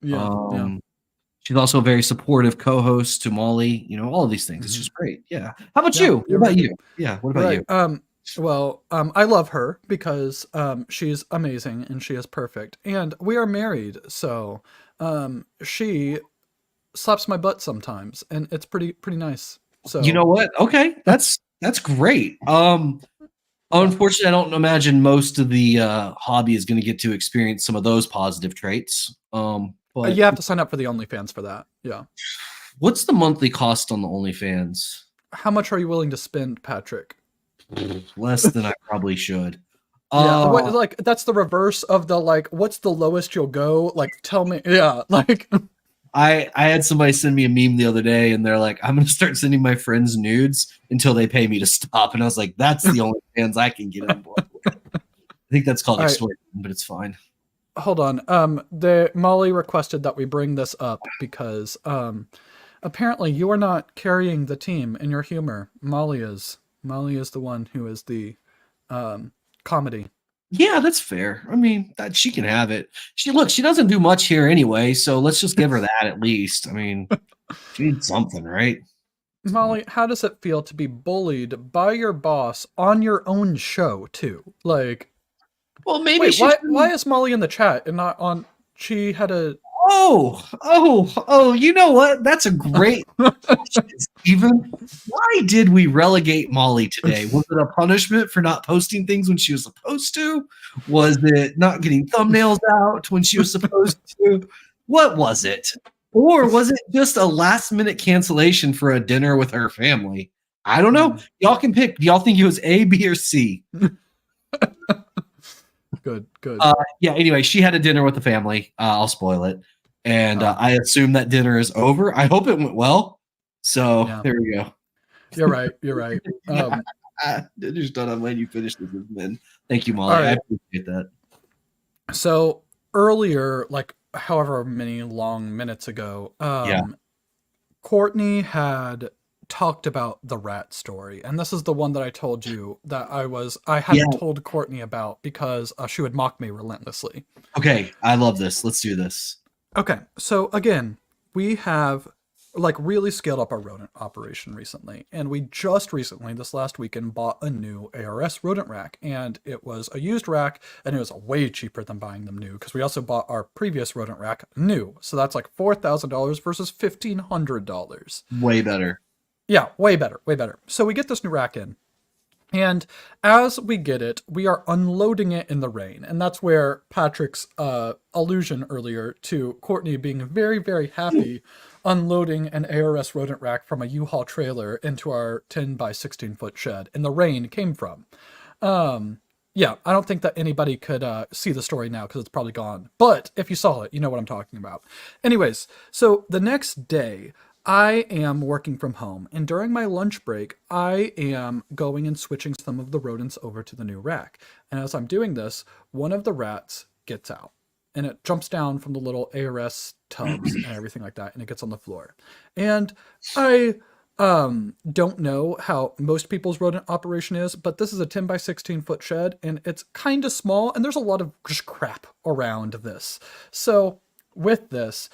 Speaker 1: She's also a very supportive co-host to Molly. All of these things. It's just great. Yeah. How about you? What about you? Yeah. What about you?
Speaker 2: Well, I love her because she's amazing and she is perfect, and we are married. So she slaps my butt sometimes, and it's pretty nice. So
Speaker 1: you know what? Okay, that's great. Unfortunately, I don't imagine most of the hobby is going to get to experience some of those positive traits. But
Speaker 2: you have to sign up for the OnlyFans for that. Yeah.
Speaker 1: What's the monthly cost on the OnlyFans?
Speaker 2: How much are you willing to spend, Patrick?
Speaker 1: Less than I probably should.
Speaker 2: Like, that's the reverse of the, like, what's the lowest you'll go? Like, tell me. Yeah. Like,
Speaker 1: I had somebody send me a meme the other day, and they're like, I'm going to start sending my friends nudes until they pay me to stop. And I was like, that's the only fans I can get involved with. I think that's called extortion, but it's fine.
Speaker 2: Hold on. Molly requested that we bring this up because apparently you are not carrying the team in your humor. Molly is. Molly is the one who is the comedy.
Speaker 1: Yeah, that's fair. I mean, that she can have it. She doesn't do much here anyway, so let's just give her that at least. I mean, she needs something, right?
Speaker 2: Molly, how does it feel to be bullied by your boss on your own show too? Like,
Speaker 1: well, maybe
Speaker 2: why is Molly in the chat and not on? She had a.
Speaker 1: Oh, you know what? That's a great question, Steven. Why did we relegate Molly today? Was it a punishment for not posting things when she was supposed to? Was it not getting thumbnails out when she was supposed to? What was it? Or was it just a last-minute cancellation for a dinner with her family? I don't know. Y'all can pick. Do y'all think it was A, B, or C?
Speaker 2: Good.
Speaker 1: Yeah, anyway, she had a dinner with the family. I'll spoil it. And I assume that dinner is over. I hope it went well. So there we go.
Speaker 2: You're right.
Speaker 1: Dinner's done. I'm letting you finish this, man. Thank you, Molly. Right. I appreciate that.
Speaker 2: So earlier, like however many long minutes ago, Courtney had talked about the rat story, and this is the one that I told you that I hadn't told Courtney about because she would mock me relentlessly. Okay,
Speaker 1: I love this. Let's do this.
Speaker 2: Okay, so again, we have like really scaled up our rodent operation recently, and we just recently, this last weekend, bought a new ARS rodent rack, and it was a used rack, and it was way cheaper than buying them new because we also bought our previous rodent rack new, so that's like $4,000 versus $1,500.
Speaker 1: Way better.
Speaker 2: Yeah, way better. So we get this new rack in, And as we get it, we are unloading it in the rain. And that's where Patrick's allusion earlier to Courtney being very, very happy unloading an ARS rodent rack from a U-Haul trailer into our 10 by 16 foot shed in the rain came from. Yeah, I don't think that anybody could see the story now because it's probably gone. But if you saw it, you know what I'm talking about. Anyways, so the next day, I am working from home, and during my lunch break, I am going and switching some of the rodents over to the new rack. And as I'm doing this, one of the rats gets out, and it jumps down from the little ARS tubs and everything like that, and it gets on the floor. And I don't know how most people's rodent operation is, but this is a 10 by 16 foot shed, and it's kind of small, and there's a lot of just crap around this. So with this,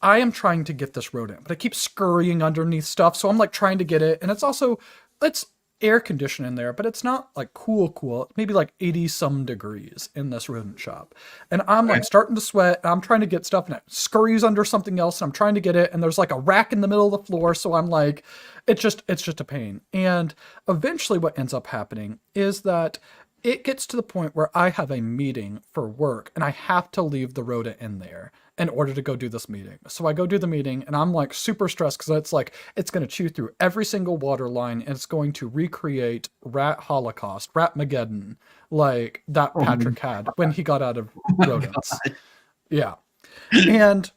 Speaker 2: I am trying to get this rodent, but it keeps scurrying underneath stuff. So I'm like trying to get it. And it's air conditioned in there, but it's not like cool. Maybe like 80 some degrees in this rodent shop. And I'm like starting to sweat. And I'm trying to get stuff and it scurries under something else. And I'm trying to get it. And there's like a rack in the middle of the floor. So I'm like, it's just a pain. And eventually what ends up happening is that it gets to the point where I have a meeting for work and I have to leave the rodent in there in order to go do this meeting. So I go do the meeting and I'm like super stressed because it's going to chew through every single water line and it's going to recreate Rat Holocaust, Ratmageddon, like that Patrick had when he got out of rodents. Yeah. And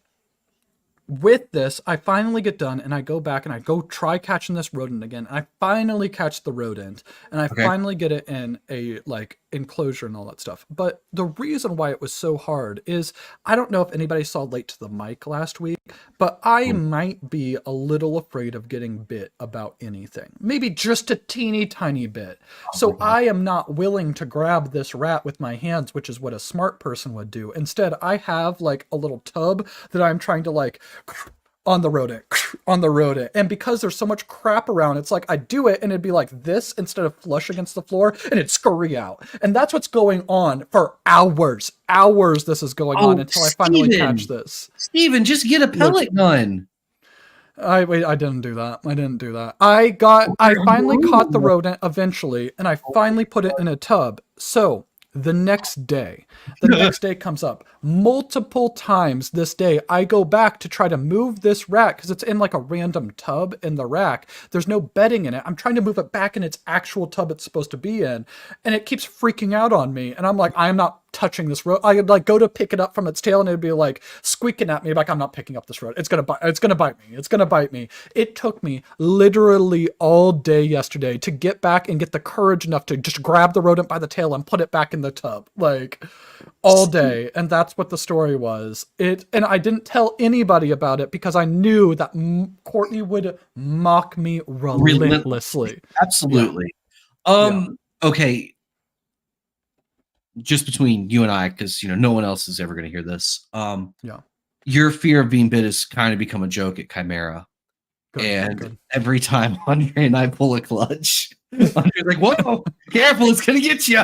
Speaker 2: with this, I finally get done and I go back and I go try catching this rodent again. And I finally catch the rodent and I finally get it in a like enclosure and all that stuff. But the reason why it was so hard is I don't know if anybody saw Late to the Mic last week, but I might be a little afraid of getting bit about anything. Maybe just a teeny tiny bit. So I am not willing to grab this rat with my hands, which is what a smart person would do. Instead, I have like a little tub that I'm trying to like on the rodent. And because there's so much crap around, it's like I do it and it'd be like this instead of flush against the floor and it'd scurry out. And that's what's going on for hours. This is going on until I finally catch this.
Speaker 1: Steven, just get a pellet gun.
Speaker 2: I didn't do that. I finally caught the rodent eventually and I finally put it in a tub. So the next day comes up multiple times. This day I go back to try to move this rack because it's in like a random tub in the rack. There's no bedding in it. I'm trying to move it back in its actual tub it's supposed to be in, and it keeps freaking out on me. And I'm like, I am not touching this road. I would like go to pick it up from its tail and it'd be like squeaking at me like I'm not picking up this road. It's gonna bite me. It took me literally all day yesterday to get back and get the courage enough to just grab the rodent by the tail and put it back in the tub, like all day. And that's what the story was. And I didn't tell anybody about it because I knew that Courtney would mock me relentlessly.
Speaker 1: Absolutely. Okay. Just between you and I, because no one else is ever going to hear this. Your fear of being bit has kind of become a joke at Chimera. Good. Every time Andre and I pull a clutch, Andre's like, "Whoa, careful, it's going to get you."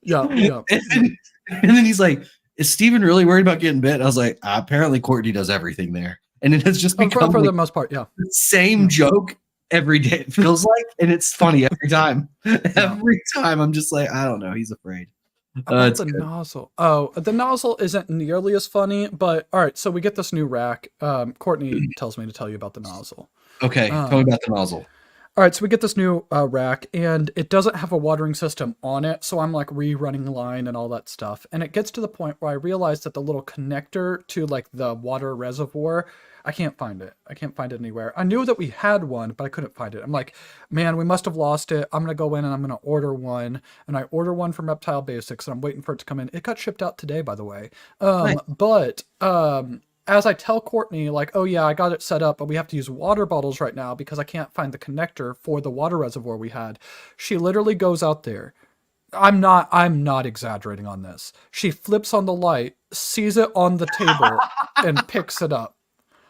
Speaker 2: Yeah.
Speaker 1: And then he's like, "Is Steven really worried about getting bit?" I was like, "Apparently Courtney does everything there." And it has just become
Speaker 2: for the most part, the
Speaker 1: same joke every day, it feels like, and it's funny every time. Every time I'm just like, I don't know, he's afraid.
Speaker 2: About the nozzle. Oh, the nozzle isn't nearly as funny, but all right. So we get this new rack. Courtney tells me to tell you about the nozzle.
Speaker 1: Okay, tell me about the nozzle.
Speaker 2: All right, so we get this new rack, and it doesn't have a watering system on it, so I'm like rerunning the line and all that stuff. And it gets to the point where I realize that the little connector to like the water reservoir, I can't find it. Anywhere. I knew that we had one, but I couldn't find it. I'm like, man, we must have lost it. I'm going to go in and I'm going to order one. And I order one from Reptile Basics, and I'm waiting for it to come in. It got shipped out today, by the way. Nice. But as I tell Courtney, like, oh yeah, I got it set up, but we have to use water bottles right now because I can't find the connector for the water reservoir we had. She literally goes out there. I'm not exaggerating on this. She flips on the light, sees it on the table, and picks it up.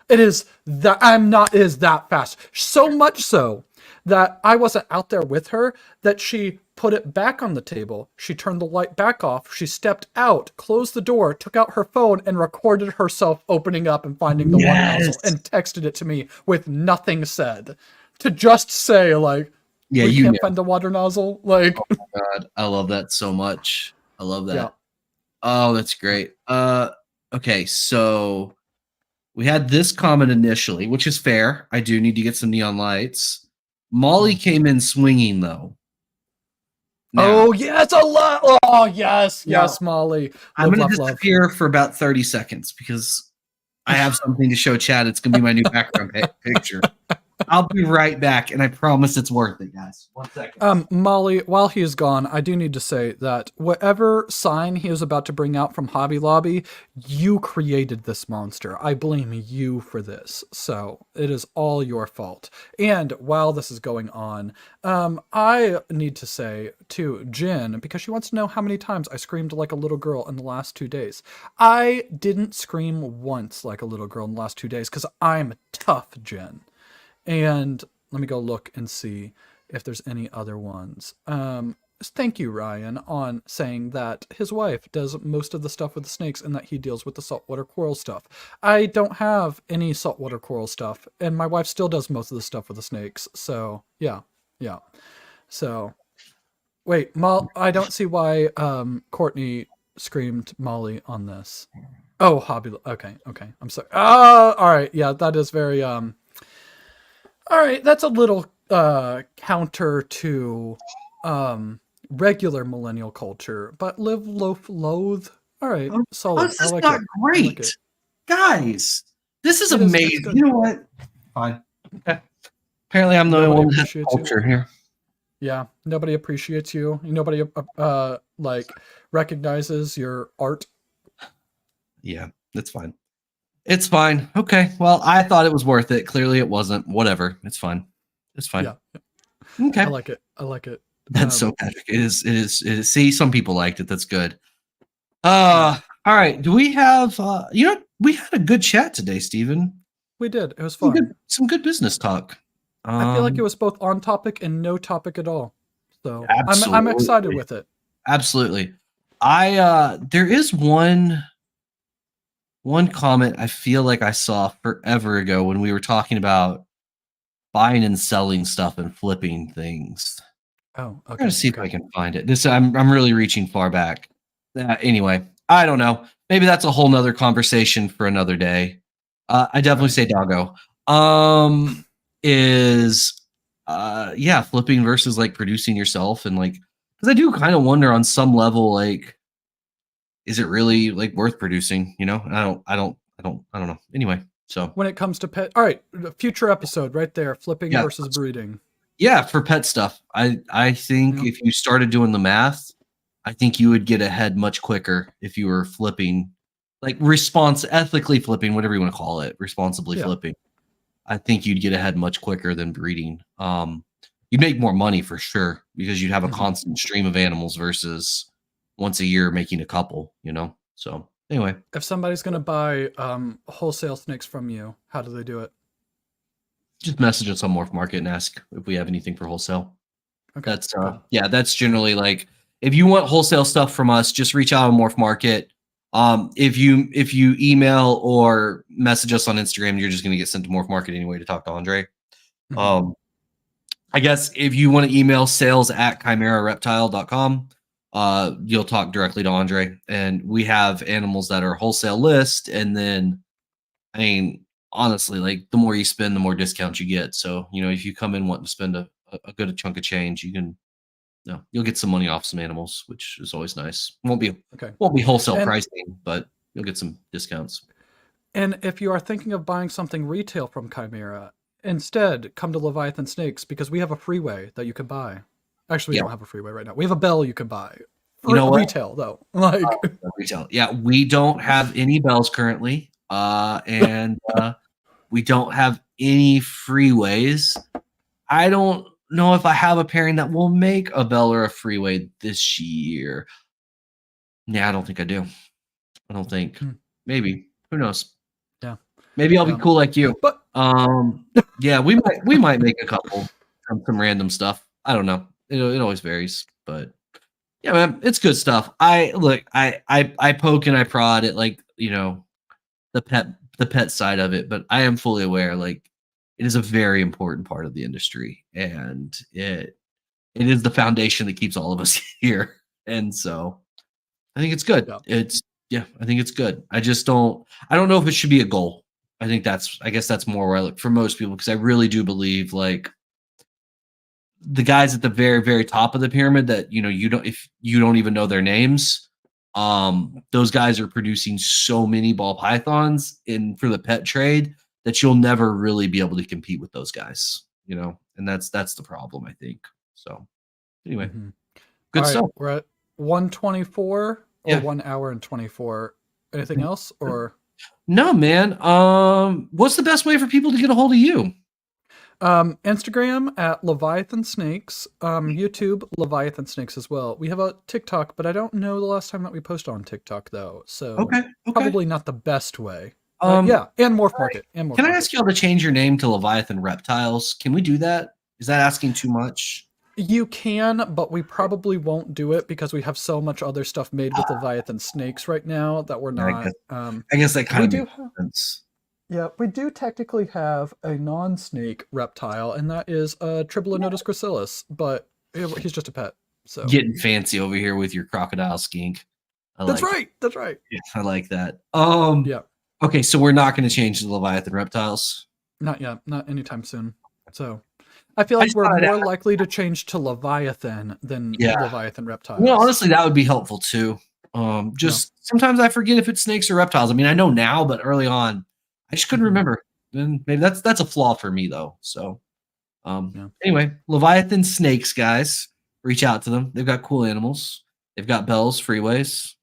Speaker 2: It is that fast. So much so that I wasn't out there with her, that she put it back on the table. She turned the light back off. She stepped out, closed the door, took out her phone, and recorded herself opening up and finding the water nozzle and texted it to me with nothing said. To just say, like,
Speaker 1: Yeah,
Speaker 2: We
Speaker 1: you
Speaker 2: can't
Speaker 1: know.
Speaker 2: find the water nozzle. Like,
Speaker 1: Oh my god, I love that so much. I love
Speaker 2: yeah.
Speaker 1: that. Oh, that's great. Okay, so we had this comment initially, which is fair. I do need to get some neon lights. Molly came in swinging though. Now,
Speaker 2: Oh yes, a lot. Oh yes,
Speaker 1: now
Speaker 2: yes, Molly.
Speaker 1: I'm
Speaker 2: Live,
Speaker 1: going to
Speaker 2: love, love.
Speaker 1: disappear for about 30 seconds because I have something to show Chad. It's going to be my new background picture. I'll be right back, and I promise it's worth it, guys. 1 second.
Speaker 2: Molly, while he is gone, I do need to say that whatever sign he is about to bring out from Hobby Lobby, you created this monster. I blame you for this. So it is all your fault. And while this is going on, I need to say to Jen, because she wants to know how many times I screamed like a little girl in the last 2 days. I didn't scream once like a little girl in the last 2 days because I'm tough, Jen. And let me go look and see if there's any other ones. Thank you, Ryan, on saying that his wife does most of the stuff with the snakes and that he deals with the saltwater coral stuff. I don't have any saltwater coral stuff, and my wife still does most of the stuff with the snakes. So yeah. So wait, I don't see why Courtney screamed Molly on this. Oh, hobby. Okay. I'm sorry. Oh, all right. Yeah, that is very all right, that's a little counter to regular millennial culture, but live, loaf, loathe. All right, solid.
Speaker 1: This
Speaker 2: I
Speaker 1: is
Speaker 2: like
Speaker 1: not
Speaker 2: it.
Speaker 1: great. Guys, this is
Speaker 2: It is. It's
Speaker 1: amazing.
Speaker 2: good.
Speaker 1: You know what? Fine. Okay. Apparently, I'm the only one that has culture here.
Speaker 2: Yeah, nobody appreciates you. Nobody like recognizes your art.
Speaker 1: Yeah, that's fine. It's fine. Okay. Well, I thought it was worth it. Clearly, it wasn't. Whatever. It's fine. It's fine.
Speaker 2: Yeah,
Speaker 1: Okay.
Speaker 2: I like it.
Speaker 1: That's so Patrick. It is. See, some people liked it. That's good.
Speaker 2: Yeah.
Speaker 1: All right. Do we have we had a good chat today, Stephen.
Speaker 2: We did. It was fun.
Speaker 1: Some good business talk.
Speaker 2: I feel like it was both on topic and no topic at all. So
Speaker 1: absolutely.
Speaker 2: I'm excited with it.
Speaker 1: Absolutely. There is one comment I feel like I saw forever ago when we were talking about buying and selling stuff and flipping things.
Speaker 2: Oh, okay.
Speaker 1: I'm gonna see if I can find it. I'm really reaching far back. Anyway, I don't know. Maybe that's a whole nother conversation for another day. I definitely say doggo. Flipping versus like producing yourself, and like, because I do kind of wonder on some level, like, is it really like worth producing? You know, I don't know. Anyway, so
Speaker 2: when it comes to pet, all right, future episode right there, flipping versus breeding.
Speaker 1: Yeah, for pet stuff, I think if you started doing the math, I think you would get ahead much quicker if you were flipping, like ethically flipping, whatever you want to call it, responsibly flipping. I think you'd get ahead much quicker than breeding. You'd make more money for sure because you'd have a constant stream of animals versus once a year making a couple, you know? So anyway.
Speaker 2: If somebody's going to buy wholesale snakes from you, how do they do it?
Speaker 1: Just message us on Morph Market and ask if we have anything for wholesale.
Speaker 2: Okay.
Speaker 1: That's that's generally like, if you want wholesale stuff from us, just reach out on Morph Market. If you email or message us on Instagram, you're just going to get sent to Morph Market anyway to talk to Andre. I guess if you want to email sales@chimerareptile.com, you'll talk directly to Andre. And we have animals that are wholesale list. And then, I mean, honestly, like, the more you spend, the more discounts you get. So, you know, if you come in wanting to spend a good chunk of change, you'll get some money off some animals, which is always nice. Won't be wholesale pricing, but you'll get some discounts.
Speaker 2: And if you are thinking of buying something retail from Chimera, instead come to Leviathan Snakes, because we have a freeway that you can buy. Actually, we don't have a freeway right now. We have a bell you can buy. Retail though, like
Speaker 1: retail. Yeah, we don't have any bells currently, and we don't have any freeways. I don't know if I have a pairing that will make a bell or a freeway this year. Yeah, I don't think I do. I don't think. Maybe. Who knows?
Speaker 2: Yeah.
Speaker 1: Maybe I'll be cool like you.
Speaker 2: But
Speaker 1: yeah, we might make a couple from some random stuff. I don't know. It always varies, but yeah, man, it's good stuff. I poke and I prod at, like, you know, the pet side of it, but I am fully aware, like, It is a very important part of the industry, and it is the foundation that keeps all of us here. And so I think it's good. I think it's good. I don't know if it should be a goal. I guess that's more where I look for most people, because I really do believe like the guys at the very, very top of the pyramid that, if you don't even know their names, those guys are producing so many ball pythons for the pet trade that you'll never really be able to compete with those guys, and that's the problem, I think. So anyway, good
Speaker 2: All right,
Speaker 1: stuff.
Speaker 2: we're at 124 or
Speaker 1: Yeah.
Speaker 2: 1 hour and 24. Anything else or?
Speaker 1: No, man. What's the best way for people to get a hold of you?
Speaker 2: Instagram at Leviathan Snakes, YouTube Leviathan Snakes as well. We have a TikTok, but I don't know the last time that we posted on TikTok though, so
Speaker 1: Okay.
Speaker 2: probably not the best way.
Speaker 1: Yeah,
Speaker 2: and Morph Market. And Morph
Speaker 1: Can I
Speaker 2: Market.
Speaker 1: ask y'all to change your name to Leviathan Reptiles? Can we do that? Is that asking too much?
Speaker 2: You can, but we probably won't do it because we have so much other stuff made with Leviathan Snakes right now that we're not.
Speaker 1: I guess that kind of makes sense.
Speaker 2: Yeah, we do technically have a non-snake reptile, and that is Tribolinotus gracilis, but he's just a pet. So
Speaker 1: getting fancy over here with your crocodile skink.
Speaker 2: That's right.
Speaker 1: Yeah, I like that.
Speaker 2: Yeah.
Speaker 1: Okay, so we're not going to change the Leviathan Reptiles.
Speaker 2: Not yet. Not anytime soon. So I feel like we're more likely to change to Leviathan than Leviathan Reptiles.
Speaker 1: Well, honestly, that would be helpful too. Sometimes I forget if it's snakes or reptiles. I mean, I know now, but early on, I just couldn't remember. And maybe that's a flaw for me though. So, anyway, Leviathan Snakes, guys, reach out to them. They've got cool animals. They've got bells, freeways,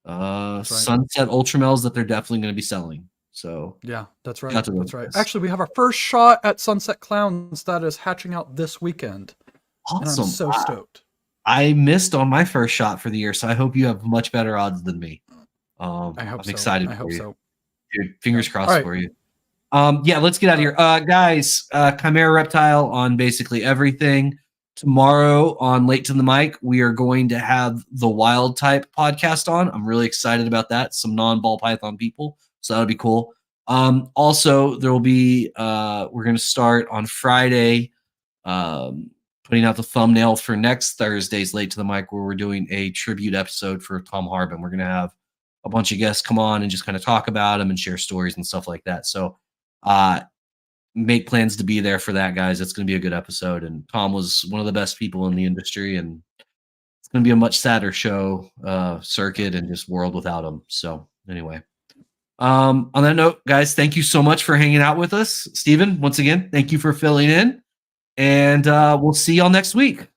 Speaker 1: sunset ultramels that they're definitely going to be selling. So
Speaker 2: yeah, that's right. That's right. Actually, we have our first shot at Sunset Clowns that is hatching out this weekend.
Speaker 1: Awesome!
Speaker 2: And I'm so stoked.
Speaker 1: I missed on my first shot for the year, so I hope you have much better odds than me. I'm excited for you. Dude, fingers crossed for you. Let's get out of here. Guys, Chimera Reptile on basically everything. Tomorrow on Late to the Mic, we are going to have the Wild Type podcast on. I'm really excited about that. Some non-ball python people. So that'll be cool. Also, there will be, we're going to start on Friday, putting out the thumbnail for next Thursday's Late to the Mic, where we're doing a tribute episode for Tom Harbin. We're going to have a bunch of guests come on and just kind of talk about him and share stories and stuff like that. So make plans to be there for that, guys. It's going to be a good episode. And Tom was one of the best people in the industry, and it's going to be a much sadder show, circuit and just world without him. So anyway, on that note, guys, thank you so much for hanging out with us. Steven, once again, thank you for filling in, and we'll see y'all next week.